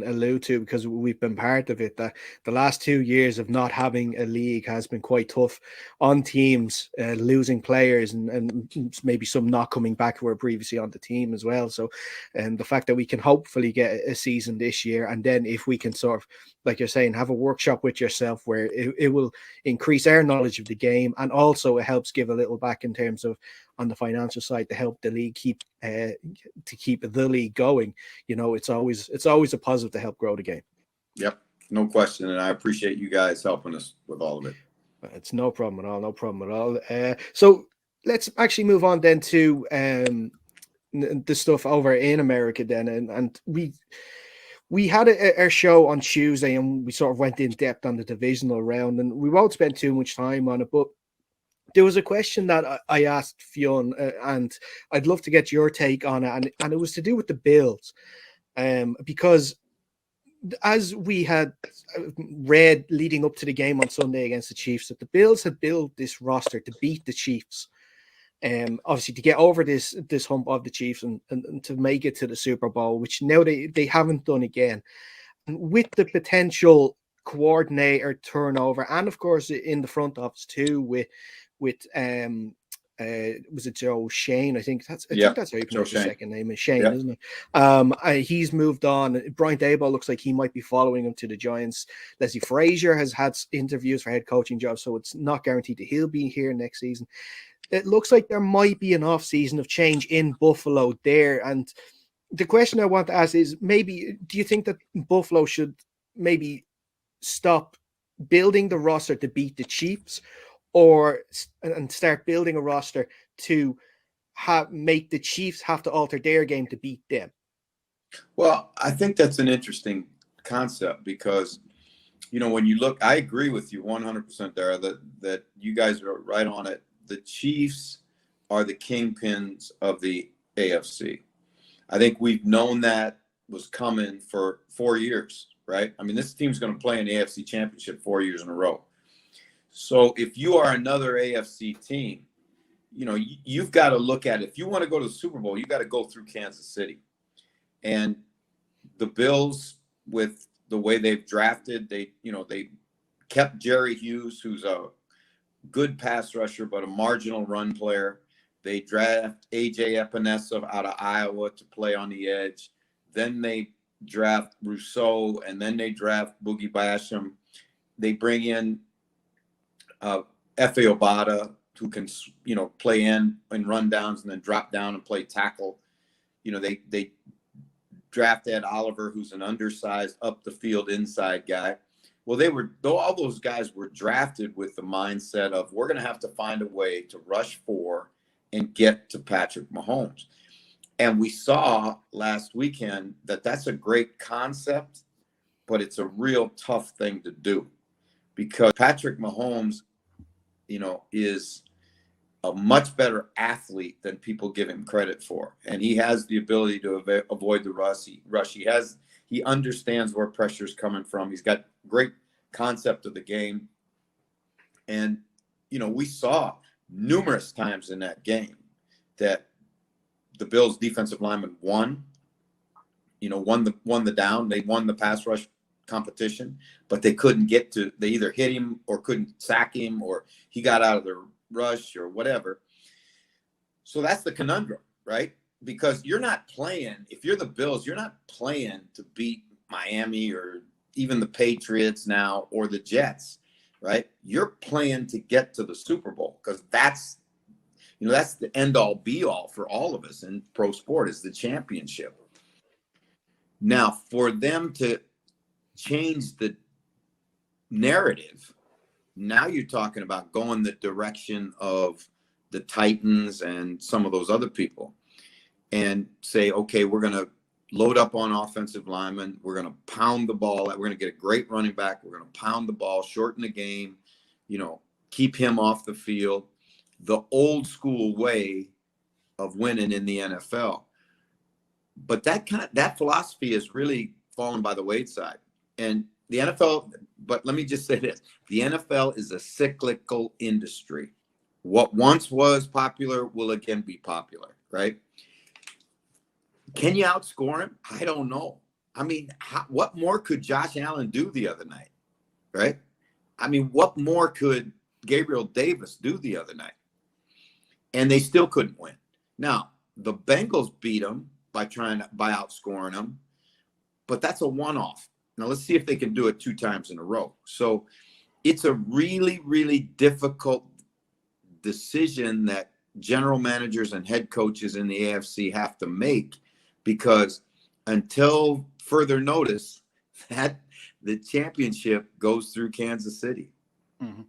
allude to, because we've been part of it, that the last 2 years of not having a league has been quite tough on teams, losing players and maybe some not coming back who were previously on the team as well. So, and the fact that we can hopefully get a season this year, and then if we can sort of, like you're saying, have a workshop with yourself where it will increase our knowledge of the game, and also it helps give a little back in terms of on the financial side to help the league keep the league going. It's always a positive to help grow the game. Yep, no question, and I appreciate you guys helping us with all of it. It's no problem at all. So let's actually move on then to the stuff over in America then, and we had our show on Tuesday and we sort of went in depth on the divisional round, and we won't spend too much time on it, but there was a question that I asked Fionn, and I'd love to get your take on it, and it was to do with the Bills, because as we had read leading up to the game on Sunday against the Chiefs, that the Bills had built this roster to beat the Chiefs, obviously to get over this hump of the Chiefs and to make it to the Super Bowl, which now they haven't done again. And with the potential coordinator turnover, and of course in the front office too, with with was it Joe Shane? I think that's how you pronounce his second name is Shane, isn't it? He's moved on. Brian Daboll looks like he might be following him to the Giants. Leslie Frazier has had interviews for head coaching jobs, so it's not guaranteed that he'll be here next season. It looks like there might be an off season of change in Buffalo there. And the question I want to ask is, maybe do you think that Buffalo should maybe stop building the roster to beat the Chiefs, and start building a roster to make the Chiefs have to alter their game to beat them? Well, I think that's an interesting concept because, when you look, I agree with you 100% there that you guys are right on it. The Chiefs are the kingpins of the AFC. I think we've known that was coming for 4 years, right? I mean, this team's going to play in the AFC Championship 4 years in a row. So if you are another AFC team, you've got to look at it. If you want to go to the Super Bowl, you got to go through Kansas City. And the Bills, with the way they've drafted, they kept Jerry Hughes, who's a good pass rusher, but a marginal run player. They draft A.J. Epinesa out of Iowa to play on the edge. Then they draft Rousseau, and then they draft Boogie Basham. They bring in Efe Obada, who can, play in run downs and then drop down and play tackle. They draft Ed Oliver, who's an undersized, up the field inside guy. Well, all those guys were drafted with the mindset of, we're going to have to find a way to rush for and get to Patrick Mahomes. And we saw last weekend that that's a great concept, but it's a real tough thing to do because Patrick Mahomes, is a much better athlete than people give him credit for. And he has the ability to avoid the rush. He understands where pressure is coming from. He's got great concept of the game. And, we saw numerous times in that game that the Bills defensive lineman won the down. They won the pass rush competition, but they couldn't they either hit him or couldn't sack him, or he got out of the rush or whatever. So that's the conundrum, right? Because you're not playing, if you're the Bills, you're not playing to beat Miami or even the Patriots now or the Jets, right? You're playing to get to the Super Bowl because that's the end all be all for all of us in pro sport is the championship. Now, for them to change the narrative, now you're talking about going the direction of the Titans and some of those other people and say, okay, we're going to load up on offensive linemen. We're going to pound the ball. We're going to get a great running back. We're going to pound the ball, shorten the game, keep him off the field. The old school way of winning in the NFL. But that philosophy has really fallen by the wayside. And the NFL, but let me just say this, the NFL is a cyclical industry. What once was popular will again be popular, right? Can you outscore him? I don't know. I mean, what more could Josh Allen do the other night, right? I mean, what more could Gabriel Davis do the other night? And they still couldn't win. Now, the Bengals beat them by outscoring them, but that's a one-off. Now, let's see if they can do it 2 times in a row. So it's a really, really difficult decision that general managers and head coaches in the AFC have to make because until further notice, that the championship goes through Kansas City. Mm-hmm.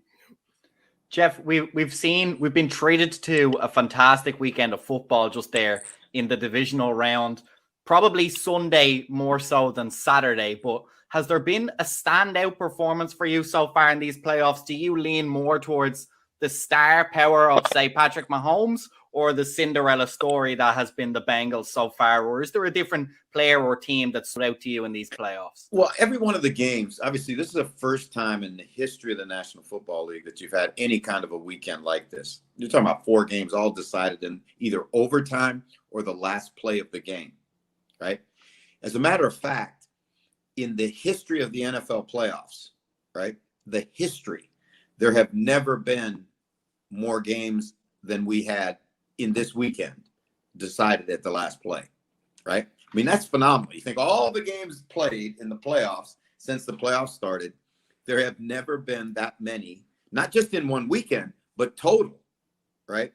Jeff, we've been treated to a fantastic weekend of football just there in the divisional round, probably Sunday more so than Saturday, but has there been a standout performance for you so far in these playoffs? Do you lean more towards the star power of, say, Patrick Mahomes or the Cinderella story that has been the Bengals so far? Or is there a different player or team that stood out to you in these playoffs? Well, every one of the games, obviously, this is the first time in the history of the National Football League that you've had any kind of a weekend like this. You're talking about 4 games all decided in either overtime or the last play of the game, right? As a matter of fact, in the history of the NFL playoffs, right, there have never been more games than we had in this weekend decided at the last play, right? I mean, that's phenomenal. You think all the games played in the playoffs since the playoffs started, there have never been that many, not just in one weekend, but total, right?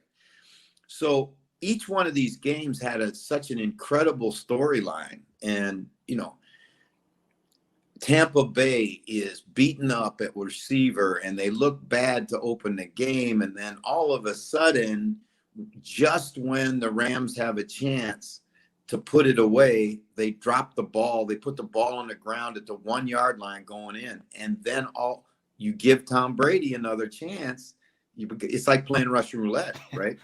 So each one of these games had such an incredible storyline. And, you know, Tampa Bay is beaten up at receiver and they look bad to open the game. And then all of a sudden, just when the Rams have a chance to put it away, they drop the ball. They put the ball on the ground at the 1 yard line going in. And then you give Tom Brady another chance. It's like playing Russian roulette, right?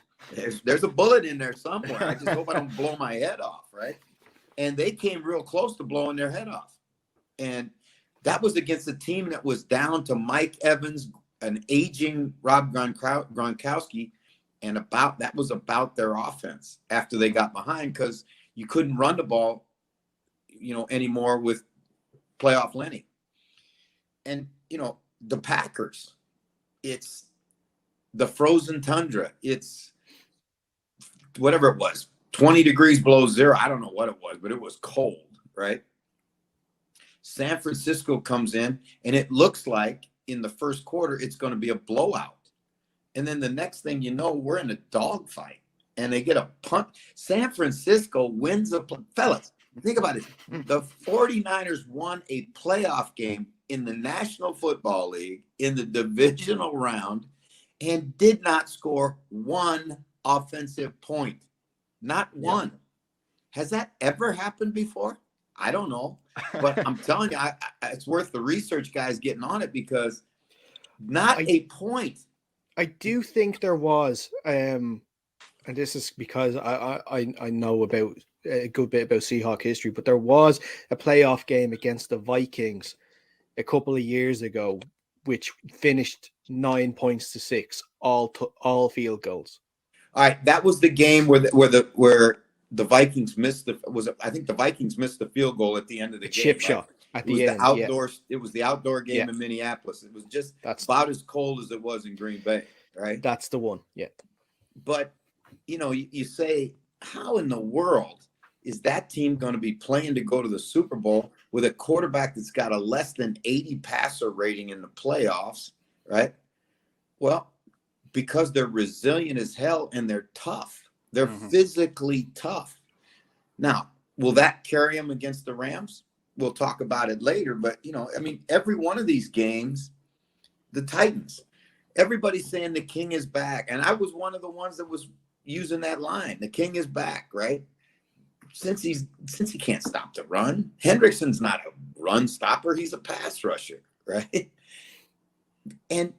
There's a bullet in there somewhere. I just hope I don't blow my head off, right? And they came real close to blowing their head off. And that was against a team that was down to Mike Evans, an aging Rob Gronkowski, and that was about their offense after they got behind, because you couldn't run the ball, you know, anymore with playoff Lenny. And, you know, the Packers, it's the frozen tundra. It's whatever it was, 20 degrees below zero. I don't know what it was, but it was cold, right? San Francisco comes in, and it looks like in the first quarter it's going to be a blowout. And then the next thing you know, we're in a dogfight, and they get a punt. San Francisco wins fellas, think about it. The 49ers won a playoff game in the National Football League in the divisional round and did not score one offensive point. Not one. Yeah. Has that ever happened before? I don't know. But I'm telling you, it's worth the research guys getting on it, because not a point. I do think there was, and this is because I know about a good bit about Seahawk history, but there was a playoff game against the Vikings a couple of years ago, which finished 9-6, all field goals. All right, that was the game where the Vikings missed I think the Vikings missed the field goal at the end of the game. Chip shot at the end. It was the outdoor game in Minneapolis. It was just about as cold as it was in Green Bay, right? That's the one. Yeah. But you know, you say, how in the world is that team going to be playing to go to the Super Bowl with a quarterback that's got a less than 80 passer rating in the playoffs, right? Well, because they're resilient as hell and they're tough. They're physically tough. Now, will that carry them against the Rams? We'll talk about it later. But, you know, I mean, every one of these games, the Titans, everybody's saying the king is back. And I was one of the ones that was using that line. The king is back, right? Since he can't stop the run. Hendrickson's not a run stopper. He's a pass rusher, right? And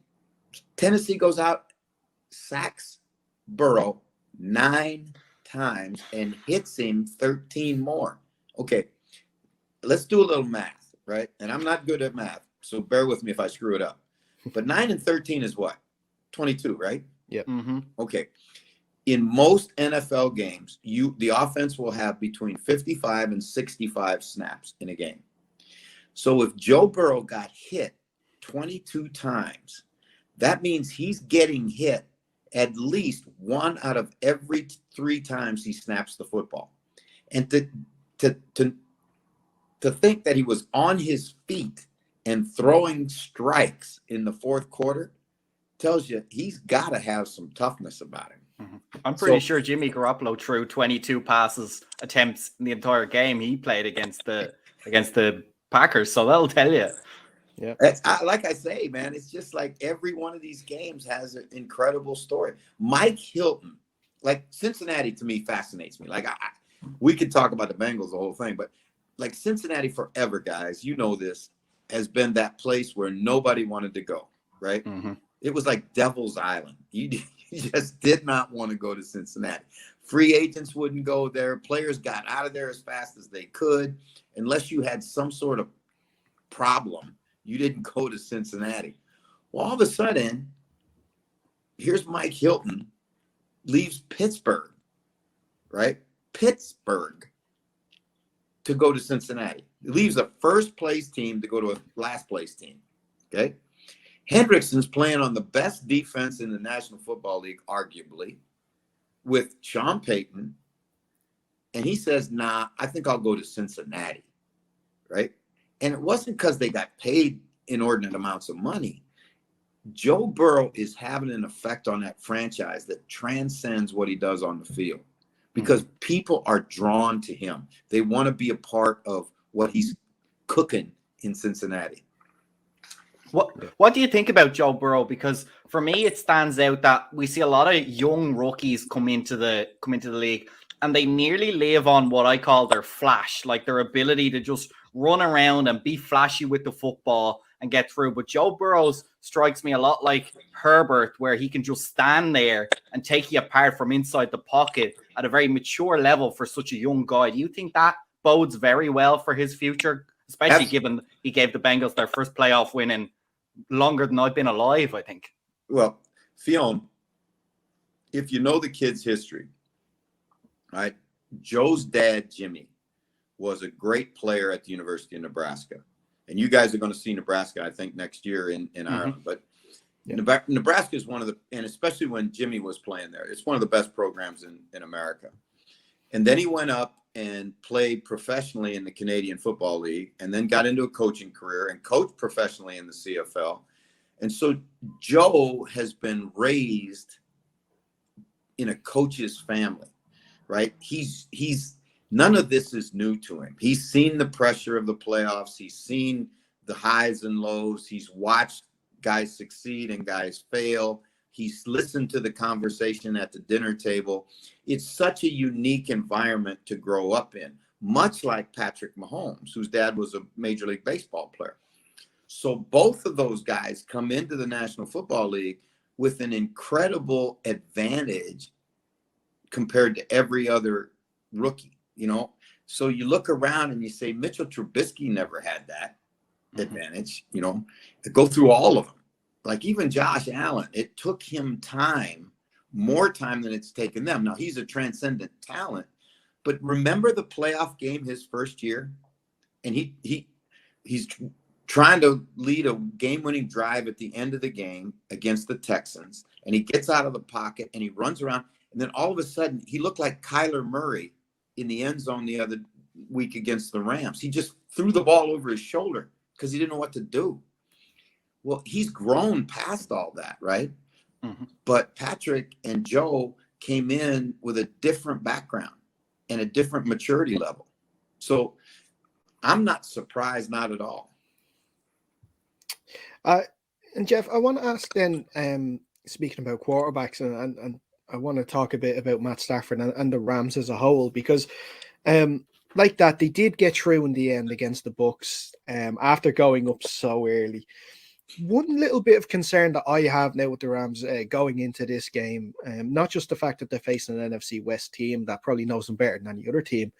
Tennessee goes out, sacks Burrow 9 times and hits him 13 more. Okay, let's do a little math, right? And I'm not good at math, so bear with me if I screw it up. But 9 and 13 is what? 22, right? Yep. Mm-hmm. Okay. In most NFL games, the offense will have between 55 and 65 snaps in a game. So if Joe Burrow got hit 22 times, that means he's getting hit at least 1 out of every 3 times he snaps the football. And to think that he was on his feet and throwing strikes in the fourth quarter tells you he's got to have some toughness about him. Mm-hmm. I'm pretty sure Jimmy Garoppolo threw 22 attempts in the entire game he played against the Packers. So that'll tell you. Yeah, like I say, man, it's just like every one of these games has an incredible story. Mike Hilton, like Cincinnati, to me fascinates me. Like we could talk about the Bengals the whole thing, but like Cincinnati forever, guys, you know this, has been that place where nobody wanted to go, right? Mm-hmm. It was like Devil's Island. You just did not want to go to Cincinnati. Free agents wouldn't go there. Players got out of there as fast as they could, unless you had some sort of problem. You didn't go to Cincinnati. Well, all of a sudden, here's Mike Hilton, leaves Pittsburgh, right? Pittsburgh, to go to Cincinnati. He leaves a first place team to go to a last place team, okay? Hendrickson's playing on the best defense in the National Football League, arguably, with Sean Payton. And he says, nah, I think I'll go to Cincinnati, right? And it wasn't because they got paid inordinate amounts of money. Joe Burrow is having an effect on that franchise that transcends what he does on the field because people are drawn to him. They want to be a part of what he's cooking in Cincinnati. What do you think about Joe Burrow? Because for me, it stands out that we see a lot of young rookies come into the league, and they nearly live on what I call their flash, like their ability to just run around and be flashy with the football and get through. But Joe Burrow strikes me a lot like Herbert, where he can just stand there and take you apart from inside the pocket at a very mature level for such a young guy. Do you think that bodes very well for his future, especially given he gave the Bengals their first playoff win in longer than I've been alive, I think? Well, Fionn, if you know the kid's history, right? Joe's dad, Jimmy, was a great player at the University of Nebraska. And you guys are going to see Nebraska, I think, next year in Ireland. But Nebraska is one of the, and especially when Jimmy was playing there, it's one of the best programs in America. And then he went up and played professionally in the Canadian Football League, and then got into a coaching career and coached professionally in the CFL. And so Joe has been raised in a coach's family, right? He's none of this is new to him. He's seen the pressure of the playoffs. He's seen the highs and lows. He's watched guys succeed and guys fail. He's listened to the conversation at the dinner table. It's such a unique environment to grow up in, much like Patrick Mahomes, whose dad was a Major League Baseball player. So both of those guys come into the National Football League with an incredible advantage compared to every other rookie, you know? So you look around and you say, Mitchell Trubisky never had that advantage, you know? Go through all of them. Like even Josh Allen, it took him time, more time than it's taken them. Now, he's a transcendent talent, but remember the playoff game his first year? And he's trying to lead a game-winning drive at the end of the game against the Texans, and he gets out of the pocket, and he runs around, and then all of a sudden, he looked like Kyler Murray in the end zone the other week against the Rams. He just threw the ball over his shoulder because he didn't know what to do. Well, he's grown past all that, right? But Patrick and Joe came in with a different background and a different maturity level. So I'm not surprised, not at all. And Jeff, I want to ask then, speaking about quarterbacks, and I want to talk a bit about Matt Stafford and the Rams as a whole, because like that, they did get through in the end against the Bucs after going up so early. One little bit of concern that I have now with the Rams going into this game, not just the fact that they're facing an NFC West team that probably knows them better than any other team,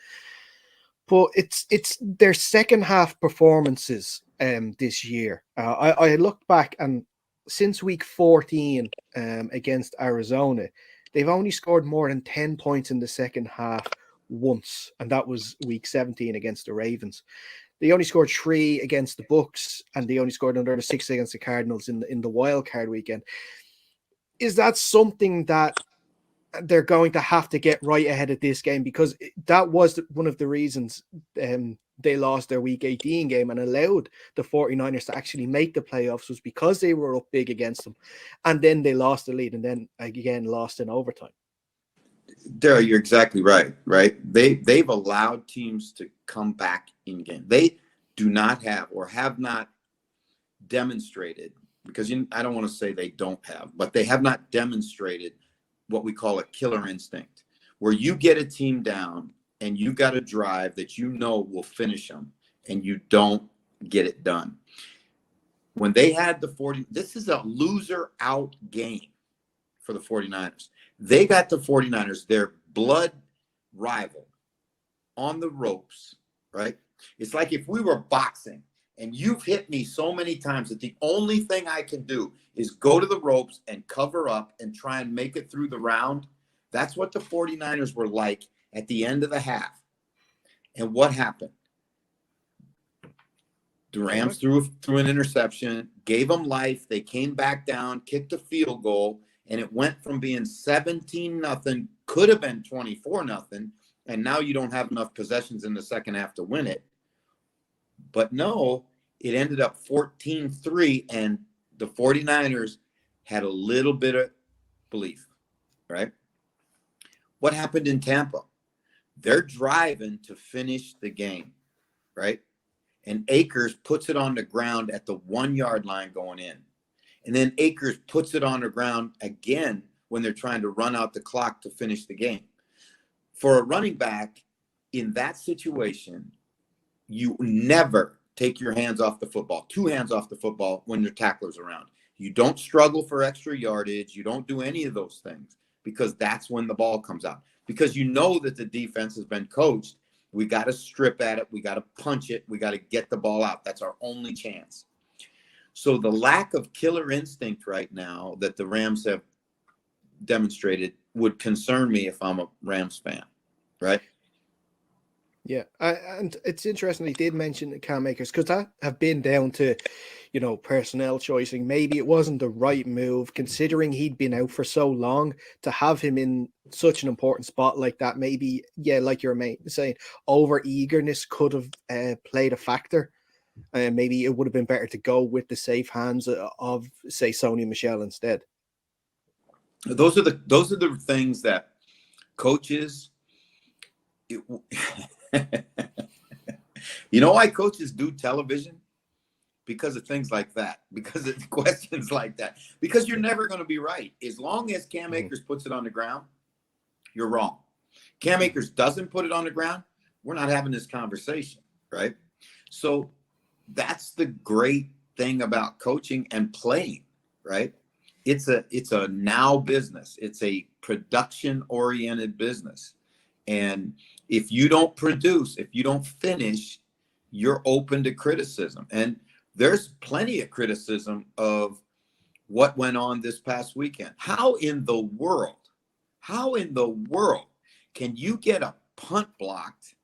but it's their second half performances this year. I looked back, and since week 14 against Arizona, they've only scored more than 10 points in the second half once, and that was week 17 against the Ravens. They only scored 3 against the Bucs, and they only scored under 6 against the Cardinals in the wild card weekend. Is that something that they're going to have to get right ahead of this game? Because that was one of the reasons they lost their week 18 game and allowed the 49ers to actually make the playoffs, was because they were up big against them. And then they lost the lead, and then again lost in overtime. Daryl, you're exactly right, right? They've allowed teams to come back in game. They do not have, or have not demonstrated, because I don't want to say they don't have, but they have not demonstrated what we call a killer instinct, where you get a team down and you got a drive that you know will finish them, and you don't get it done. When they had this is a loser out game for the 49ers. They got the 49ers, their blood rival, on the ropes, right? It's like if we were boxing and you've hit me so many times that the only thing I can do is go to the ropes and cover up and try and make it through the round. That's what the 49ers were like at the end of the half. And what happened? The Rams threw an interception, gave them life. They came back down, kicked a field goal, and it went from being 17-0, could have been 24-0, and now you don't have enough possessions in the second half to win it. But no, it ended up 14-3, and the 49ers had a little bit of belief, right? What happened in Tampa? They're driving to finish the game, right? And Akers puts it on the ground at the 1-yard line going in. And then Akers puts it on the ground again when they're trying to run out the clock to finish the game. For a running back in that situation, you never take your hands off the football, 2 hands off the football when your tackler's around. You don't struggle for extra yardage. You don't do any of those things because that's when the ball comes out. Because you know that the defense has been coached. We got to strip at it. We got to punch it. We got to get the ball out. That's our only chance. So the lack of killer instinct right now that the Rams have demonstrated would concern me if I'm a Rams fan, right? Yeah, and it's interesting he did mention Cam Akers because that have been down to, personnel choicing. Maybe it wasn't the right move considering he'd been out for so long to have him in such an important spot like that. Maybe, yeah, like you're saying, over eagerness could have played a factor. And maybe it would have been better to go with the safe hands of, say, Sony Michel instead. Those are the things that coaches. You know why coaches do television? Because of things like that, because of questions like that, because you're never going to be right. As long as Cam Akers puts it on the ground, you're wrong. Cam Akers doesn't put it on the ground, we're not having this conversation, right? So that's the great thing about coaching and playing, right? It's a now business. It's a production-oriented business. And if you don't produce, if you don't finish, you're open to criticism. And there's plenty of criticism of what went on this past weekend. How in the world can you get a punt blocked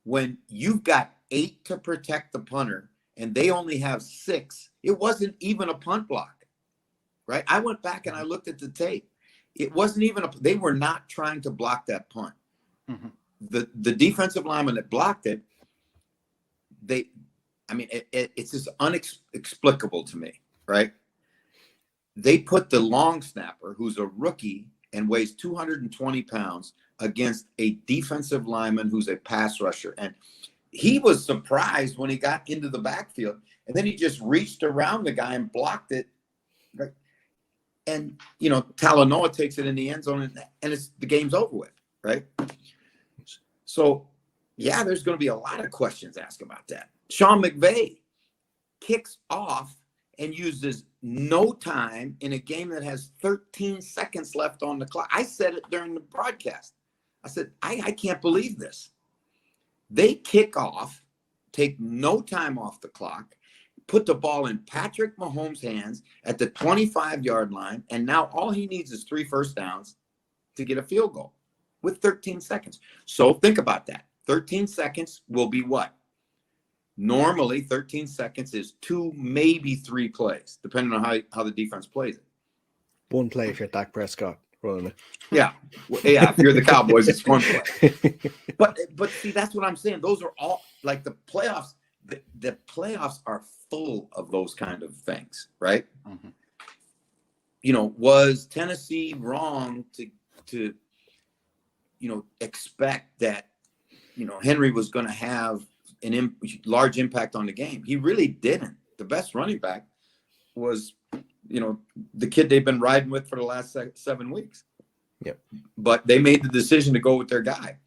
when you've got 8 to protect the punter and they only have 6? It wasn't even a punt block, right? I went back and I looked at the tape. It wasn't even they were not trying to block that punt. Mm-hmm. The defensive lineman that blocked it, it's just inexplicable to me, right? They put the long snapper, who's a rookie and weighs 220 pounds, against a defensive lineman who's a pass rusher. And he was surprised when he got into the backfield, and then he just reached around the guy and blocked it. Right? And, Talanoa takes it in the end zone, and the game's over with, right? So, yeah, there's going to be a lot of questions asked about that. Sean McVay kicks off and uses no time in a game that has 13 seconds left on the clock. I said it during the broadcast. I said, I can't believe this. They kick off, take no time off the clock, put the ball in Patrick Mahomes' hands at the 25-yard line, and now all he needs is 3 first downs to get a field goal with 13 seconds. So think about that. 13 seconds will be what? Normally, 13 seconds is 2, maybe 3 plays, depending on how the defense plays it. 1 play if you're Dak Prescott running it. Yeah. If you're the Cowboys, it's 1 play. But see, that's what I'm saying. Those are all like the playoffs. The playoffs are full of those kind of things, right? Mm-hmm. Was Tennessee wrong to expect that Henry was going to have large impact on the game? He really didn't. The best running back was, the kid they've been riding with for the last 7 weeks. Yep. But they made the decision to go with their guy.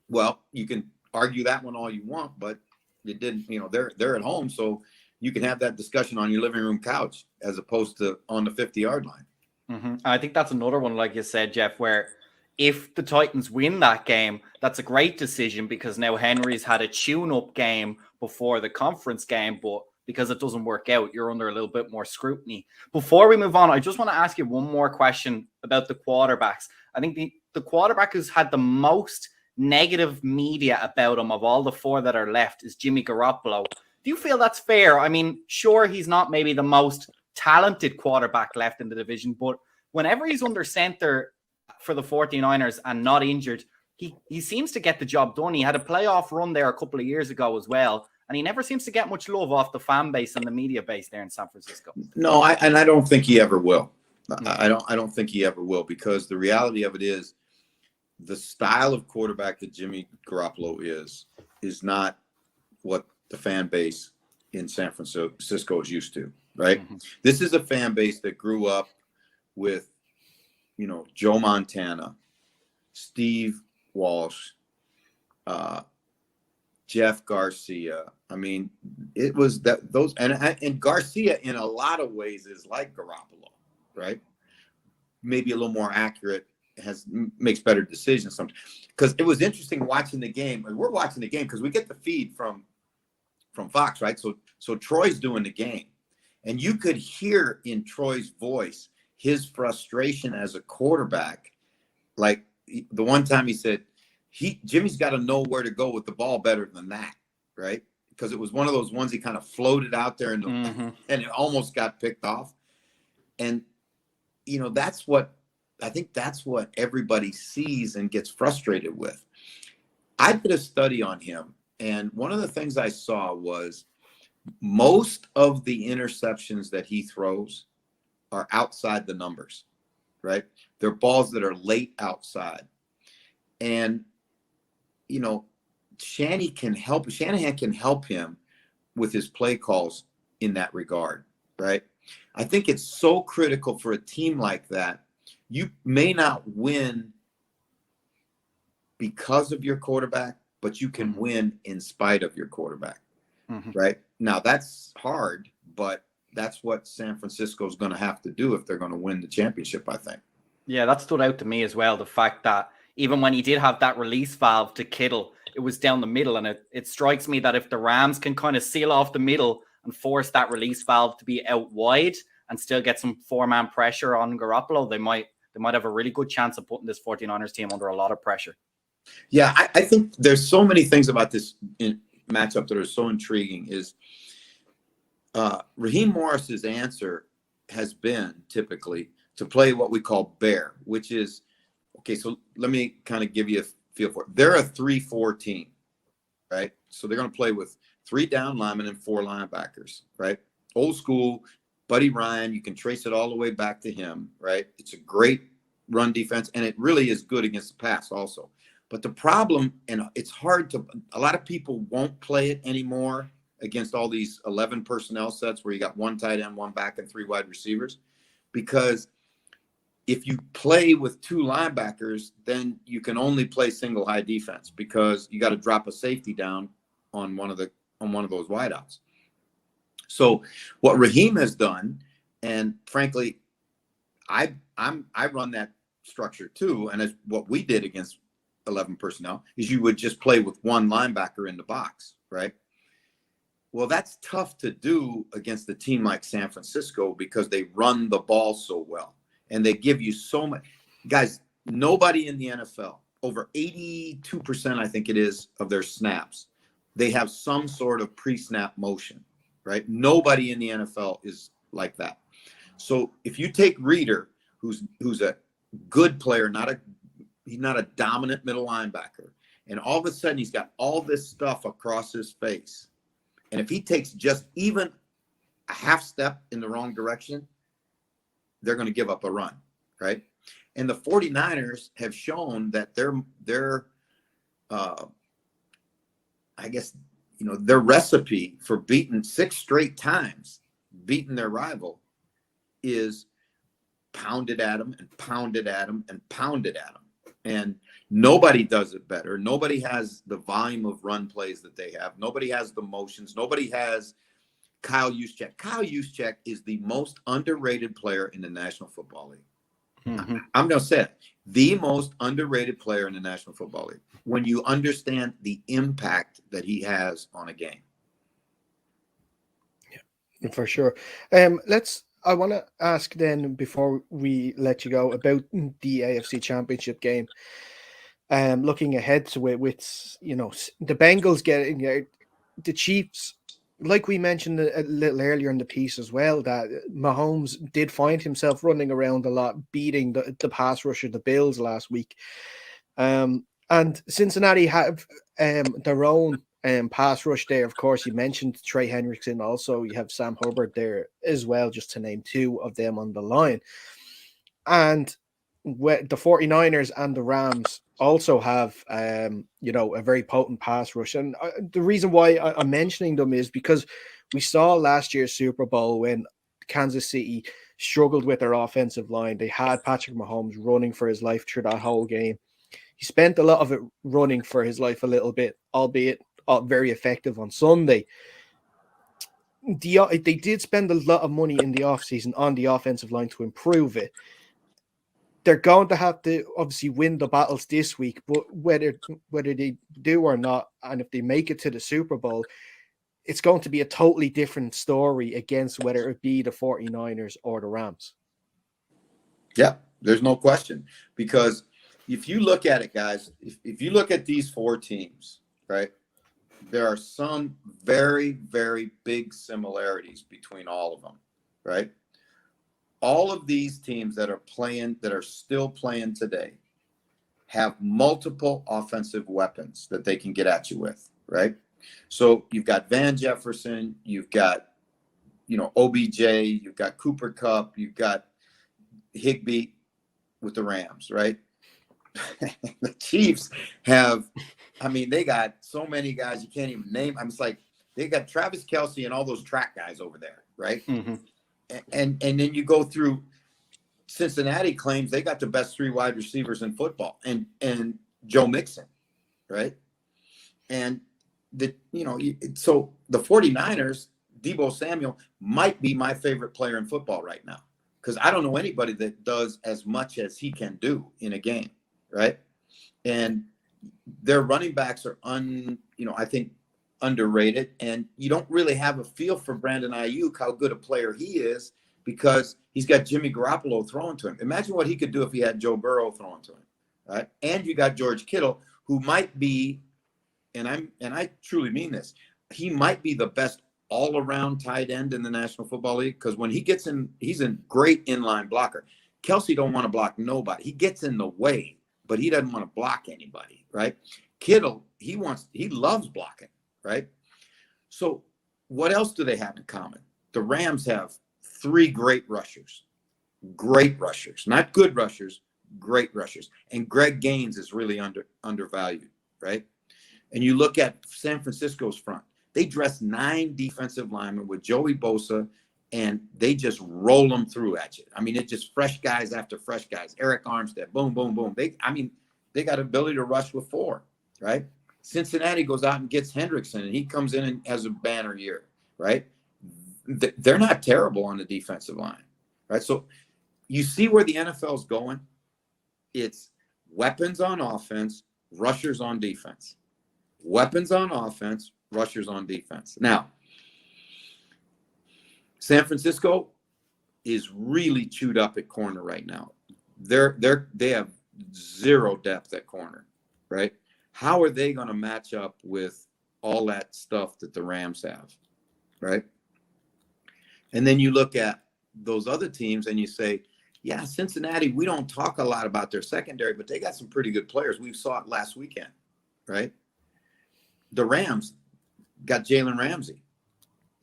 Well, you can argue that one all you want, but it didn't. They're at home, so you can have that discussion on your living room couch as opposed to on the 50-yard line. Mm-hmm. I think that's another one, like you said, Jeff, where if the Titans win that game, that's a great decision because now Henry's had a tune-up game before the conference game, but because it doesn't work out, you're under a little bit more scrutiny. Before we move on, I just want to ask you one more question about the quarterbacks. I think the quarterback who's had the most negative media about him of all the 4 that are left is Jimmy Garoppolo. Do you feel that's fair? I mean, sure, he's not maybe the most talented quarterback left in the division, but whenever he's under center for the 49ers and not injured, he seems to get the job done. He had a playoff run there a couple of years ago as well, and he never seems to get much love off the fan base and the media base there in San Francisco. No, I don't think he ever will. I don't think he ever will, because the reality of it is the style of quarterback that Jimmy Garoppolo is not what the fan base in San Francisco is used to, right? Mm-hmm. This is a fan base that grew up with, Joe Montana, Steve Walsh, Jeff Garcia. I mean, it was those, and Garcia in a lot of ways is like Garoppolo, right? Maybe a little more accurate, makes better decisions sometimes. Because it was interesting watching the game. We're watching the game because we get the feed from Fox, right? So Troy's doing the game, and you could hear in Troy's voice his frustration as a quarterback. Like the one time he said, Jimmy's got to know where to go with the ball better than that, right? Because it was one of those ones he kind of floated out there and it almost got picked off. And that's what everybody sees and gets frustrated with. I did a study on him, and one of the things I saw was most of the interceptions that he throws are outside the numbers, right? They're balls that are late outside. And, Shanahan can help him with his play calls in that regard, right? I think it's so critical for a team like that. You may not win because of your quarterback, but you can win in spite of your quarterback, right? Now, that's hard, but that's what San Francisco is going to have to do if they're going to win the championship, I think. Yeah, that stood out to me as well, the fact that even when he did have that release valve to Kittle, it was down the middle, and it strikes me that if the Rams can kind of seal off the middle and force that release valve to be out wide and still get some four-man pressure on Garoppolo, they might have a really good chance of putting this 49ers team under a lot of pressure. Yeah, I think there's so many things about this matchup that are so intriguing. Is Raheem Morris's answer has been typically to play what we call bear, which is, okay, so let me kind of give you a feel for it. They're a 3-4 team, right? So they're going to play with 3 down linemen and 4 linebackers, right? Old school, Buddy Ryan, you can trace it all the way back to him, right? It's a great run defense, and it really is good against the pass also. But the problem, and it's hard to, a lot of people won't play it anymore against all these 11 personnel sets where you got 1 tight end, 1 back, and 3 wide receivers, because if you play with 2 linebackers, then you can only play single high defense because you got to drop a safety down on one of those wideouts. So what Raheem has done, and frankly, I run that structure too, and it's what we did against 11 personnel, is you would just play with 1 linebacker in the box, right? Well, that's tough to do against a team like San Francisco because they run the ball so well. And they give you so much. Guys, nobody in the NFL, over 82%, I think it is, of their snaps, they have some sort of pre-snap motion, right? Nobody in the NFL is like that. So if you take Reeder, who's a good player, he's not a dominant middle linebacker, and all of a sudden he's got all this stuff across his face, and if he takes just even a half step in the wrong direction, they're going to give up a run, right? And the 49ers have shown that their recipe for beating 6 straight times, beating their rival, is pounded at them and pounded at them and pounded at them. And nobody does it better. Nobody has the volume of run plays that they have. Nobody has the motions. Nobody has Kyle Juszczyk. Kyle Juszczyk is the most underrated player in the National Football League. Mm-hmm. I'm going to say it. The most underrated player in the National Football League when you understand the impact that he has on a game. Yeah, for sure. I want to ask then, before we let you go, about the AFC Championship game. Looking ahead to it with, the Bengals getting the Chiefs like we mentioned a little earlier in the piece as well, that Mahomes did find himself running around a lot, beating the pass rusher, the Bills last week. And Cincinnati have their own pass rush there. Of course, you mentioned Trey Hendrickson. Also, you have Sam Hubbard there as well, just to name two of them on the line. And the 49ers and the Rams also have, a very potent pass rush. And the reason why I'm mentioning them is because we saw last year's Super Bowl when Kansas City struggled with their offensive line. They had Patrick Mahomes running for his life through that whole game. He spent a lot of it running for his life a little bit, albeit very effective on Sunday. They did spend a lot of money in the offseason on the offensive line to improve it. They're going to have to obviously win the battles this week, but whether they do or not, and if they make it to the Super Bowl, it's going to be a totally different story against whether it be the 49ers or the Rams. Yeah, there's no question. Because if you look at it, guys, if you look at these four teams, right, there are some very, very big similarities between all of them, right? All of these teams that are still playing today have multiple offensive weapons that they can get at you with, right? So you've got Van Jefferson, you've got, OBJ, you've got Cooper Kupp, you've got Higbee with the Rams, right? The Chiefs have, they got so many guys you can't even name. It's like they got Travis Kelce and all those track guys over there, right? Mm-hmm. And then you go through. Cincinnati claims they got the best three wide receivers in football, and Joe Mixon, right? And so the 49ers, Deebo Samuel might be my favorite player in football right now, because I don't know anybody that does as much as he can do in a game, right? And their running backs are I think underrated, and you don't really have a feel for Brandon Ayuk, how good a player he is, because he's got Jimmy Garoppolo throwing to him. Imagine what he could do if he had Joe Burrow throwing to him, right? And you got George Kittle, who might be, and I truly mean this, he might be the best all-around tight end in the National Football League, because when he gets in, he's a great inline blocker. Kelsey don't want to block nobody. He gets in the way, but he doesn't want to block anybody, right? Kittle, he loves blocking, right? So what else do they have in common? The Rams have three great rushers, not good rushers, great rushers. And Greg Gaines is really undervalued, right? And you look at San Francisco's front, they dress 9 defensive linemen with Joey Bosa, and they just roll them through at you. It's just fresh guys after fresh guys. Eric Armstead, boom, boom, boom. They got ability to rush with 4, right? Cincinnati goes out and gets Hendrickson, and he comes in and has a banner year, right? They're not terrible on the defensive line, right? So you see where the NFL's going. It's weapons on offense, rushers on defense. Weapons on offense, rushers on defense. Now, San Francisco is really chewed up at corner right now. They have zero depth at corner, right? How are they going to match up with all that stuff that the Rams have, right? And then you look at those other teams and you say, yeah, Cincinnati, we don't talk a lot about their secondary, but they got some pretty good players. We saw it last weekend, right? The Rams got Jalen Ramsey,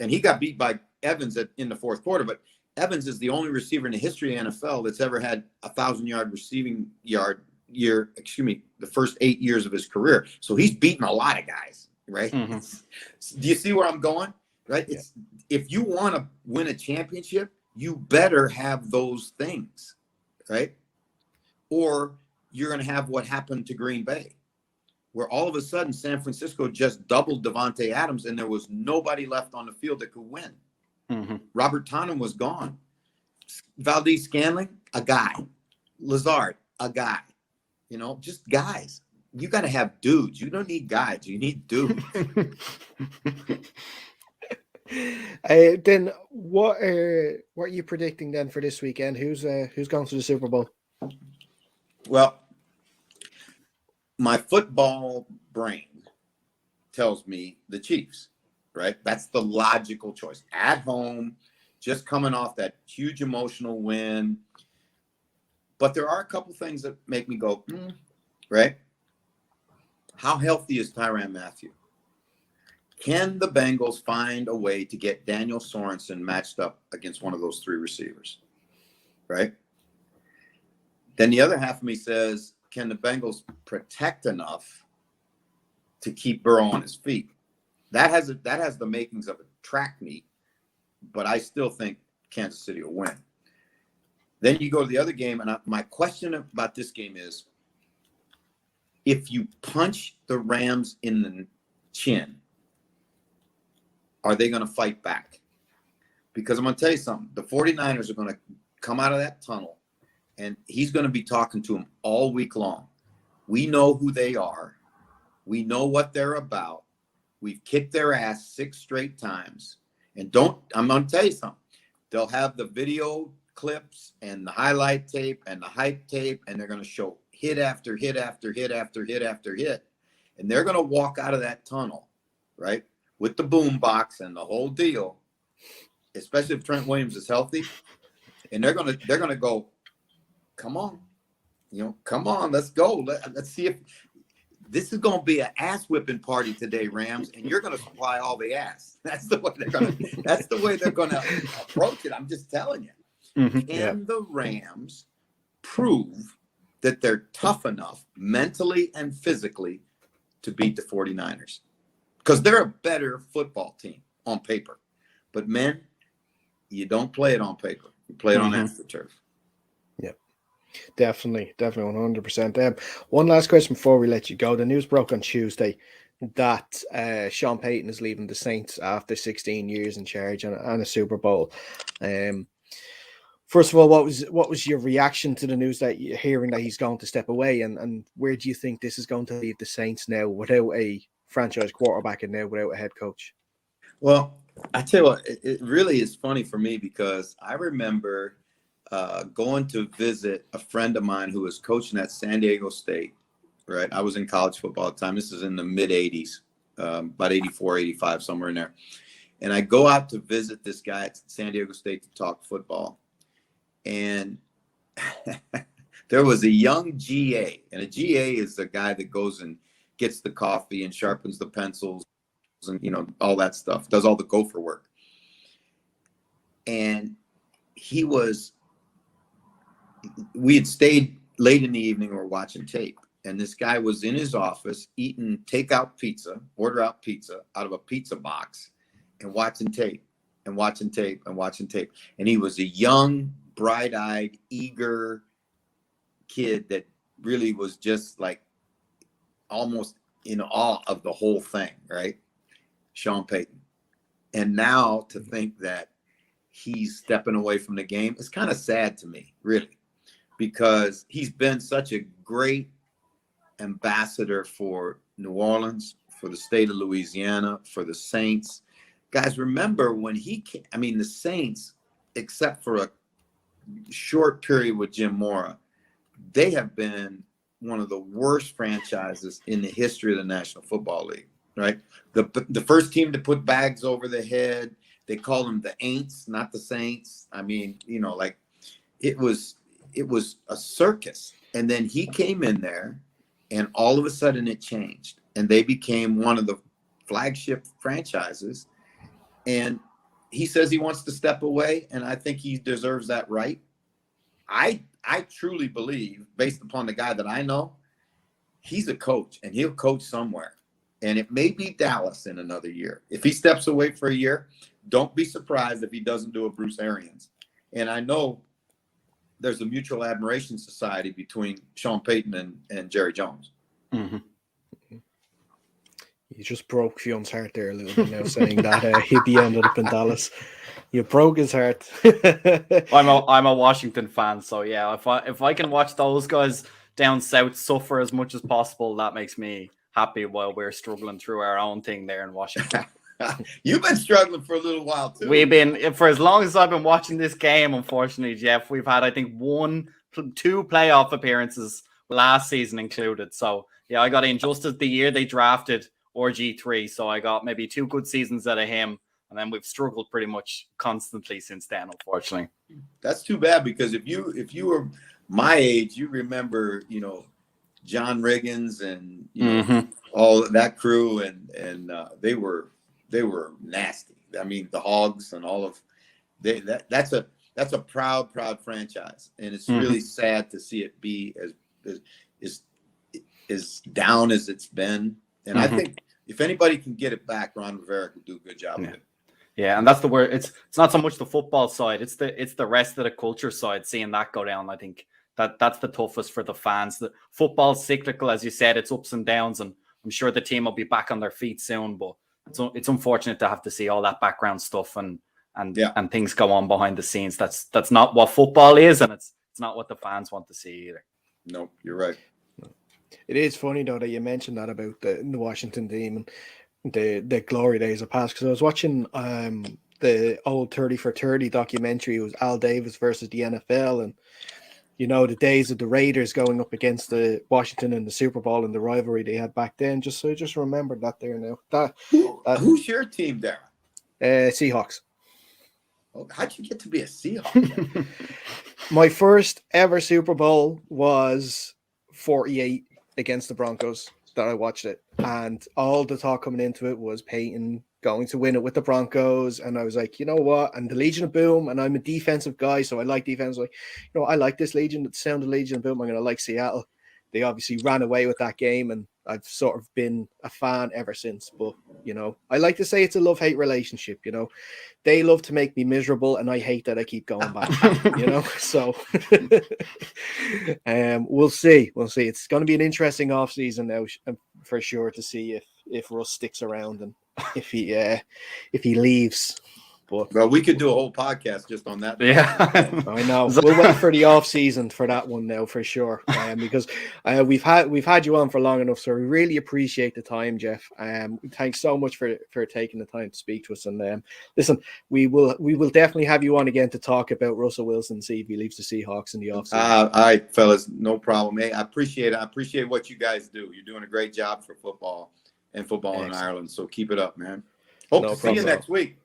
and he got beat by Evans in the fourth quarter, but Evans is the only receiver in the history of NFL that's ever had 1,000-yard receiving yard year, the first 8 years of his career. So he's beaten a lot of guys, right? Mm-hmm. Do you see where I'm going? Right? Yeah. If you want to win a championship, you better have those things, right? Or you're going to have what happened to Green Bay, where all of a sudden San Francisco just doubled Devontae Adams and there was nobody left on the field that could win. Mm-hmm. Robert Tonyan was gone. Valdez-Scantling, a guy. Lazard, a guy. Just guys. You got to have dudes. You don't need guys. You need dudes. Then what are you predicting then for this weekend? Who's going to the Super Bowl? Well, my football brain tells me the Chiefs, right? That's the logical choice. At home, just coming off that huge emotional win. But there are a couple things that make me go, right? How healthy is Tyrann Mathieu? Can the Bengals find a way to get Daniel Sorensen matched up against one of those three receivers, right? Then the other half of me says, can the Bengals protect enough to keep Burrow on his feet? That has the makings of a track meet, but I still think Kansas City will win. Then you go to the other game, and my question about this game is, if you punch the Rams in the chin, are they going to fight back? Because I'm going to tell you something. The 49ers are going to come out of that tunnel, and he's going to be talking to them all week long. We know who they are. We know what they're about. We've kicked their ass 6 straight times. And I'm going to tell you something. They'll have the video clips and the highlight tape and the hype tape, and they're going to show hit after hit after hit after hit after hit. And they're going to walk out of that tunnel, right, with the boom box and the whole deal, especially if Trent Williams is healthy. And they're going to go, come on, come on, let's go. Let's see if this is going to be an ass whipping party today, Rams, and you're going to supply all the ass. That's the way they're going to approach it. I'm just telling you. Can the Rams prove that they're tough enough mentally and physically to beat the 49ers? Because they're a better football team on paper. But, men, you don't play it on paper. You play it on AstroTurf. Yep. Definitely 100%. One last question before we let you go. The news broke on Tuesday that Sean Payton is leaving the Saints after 16 years in charge and a Super Bowl. First of all, what was your reaction to the news that you're hearing that he's going to step away, and where do you think this is going to leave the Saints now without a franchise quarterback and now without a head coach? Well, I tell you what, it really is funny for me because I remember going to visit a friend of mine who was coaching at San Diego State, right? I was in college football at the time. This is in the mid-'80s, about 84, 85, somewhere in there. And I go out to visit this guy at San Diego State to talk football. And there was a young GA, and a GA is the guy that goes and gets the coffee and sharpens the pencils and, all that stuff, does all the gopher work. And we had stayed late in the evening, we were watching tape, and this guy was in his office eating order out pizza out of a pizza box and watching tape. And he was a young, bright-eyed, eager kid that really was just like almost in awe of the whole thing, right? Sean Payton. And now to think that he's stepping away from the game, it's kind of sad to me, really, because he's been such a great ambassador for New Orleans, for the state of Louisiana, for the Saints. Guys, remember when he came, the Saints, except for a short period with Jim Mora, they have been one of the worst franchises in the history of the National Football League, right? The first team to put bags over the head, they call them the Aints, not the Saints. It was a circus. And then he came in there, and all of a sudden it changed, and they became one of the flagship franchises. And he says he wants to step away, and I think he deserves that right. I truly believe, based upon the guy that I know, he's a coach, and he'll coach somewhere. And it may be Dallas in another year. If he steps away for a year, don't be surprised if he doesn't do a Bruce Arians. And I know there's a mutual admiration society between Sean Payton and Jerry Jones. Mm-hmm. You just broke Fion's heart there a little bit now, saying that he ended up in Dallas. You broke his heart. I'm a Washington fan, so yeah, if I can watch those guys down south suffer as much as possible, that makes me happy while we're struggling through our own thing there in Washington. You've been struggling for a little while too. We've been, for as long as I've been watching this game, unfortunately, Jeff, we've had, I think, 2 playoff appearances last season included. So yeah, I got in just as the year they drafted RG3. So I got maybe 2 good seasons out of him. And then we've struggled pretty much constantly since then, unfortunately. That's too bad, because if you were my age, you remember, John Riggins and all that crew, and they were nasty. I mean, the Hogs and all of that's a proud franchise, and it's really sad to see it be as down as it's been. And I think if anybody can get it back, Ron Rivera could do a good job with it. Yeah, and that's the word. It's not so much the football side; it's the rest of the culture side. Seeing that go down, I think that's the toughest for the fans. The football's cyclical, as you said, it's ups and downs, and I'm sure the team will be back on their feet soon. But it's unfortunate to have to see all that background stuff and things go on behind the scenes. That's not what football is, and it's not what the fans want to see either. No, you're right. It is funny though that you mentioned that about the Washington team and the glory days of past, because I was watching the old 30 for 30 documentary. It was Al Davis versus the NFL, and the days of the Raiders going up against the Washington in the Super Bowl and the rivalry they had back then. Just remembered that there now. Who's your team there? Seahawks. Oh, how'd you get to be a Seahawks? My first ever Super Bowl was 48 against the Broncos that I watched it, and all the talk coming into it was Peyton going to win it with the Broncos, and I was like, you know what, and the Legion of Boom, and I'm a defensive guy, so I like defense. Like, I like this Legion, the sound of Legion of Boom. I'm going to like Seattle. They obviously ran away with that game, and I've sort of been a fan ever since. But I like to say it's a love-hate relationship. They love to make me miserable, and I hate that I keep going back. So we'll see. It's going to be an interesting off season now for sure, to see if Russ sticks around and if he leaves. But well, we could do a whole podcast just on that. Yeah, I know. We'll wait for the off season for that one now for sure, because we've had you on for long enough, so we really appreciate the time, Jeff. Thanks so much for taking the time to speak to us. And listen, we will definitely have you on again to talk about Russell Wilson, see if he leaves the Seahawks in the off season. All right, fellas, no problem. Hey, I appreciate it. I appreciate what you guys do. You're doing a great job for football and football in Ireland. So keep it up, man. Hope to see you next week.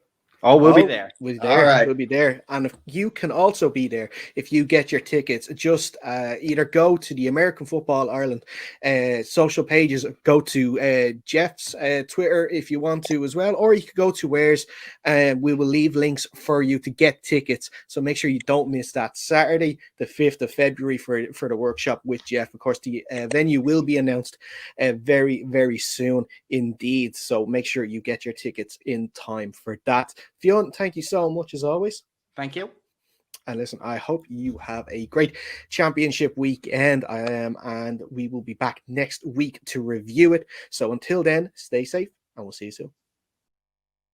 Oh, we'll be there. We'll be there. All right. We'll be there. And if you can also be there if you get your tickets. Just either go to the American Football Ireland social pages, go to Jeff's Twitter if you want to as well, or you could go to Wares, and we will leave links for you to get tickets. So make sure you don't miss that Saturday, the 5th of February for the workshop with Jeff. Of course, the venue will be announced very, very soon indeed. So make sure you get your tickets in time for that. Fionn, thank you so much as always. Thank you. And listen, I hope you have a great championship weekend. And we will be back next week to review it. So until then, stay safe and we'll see you soon.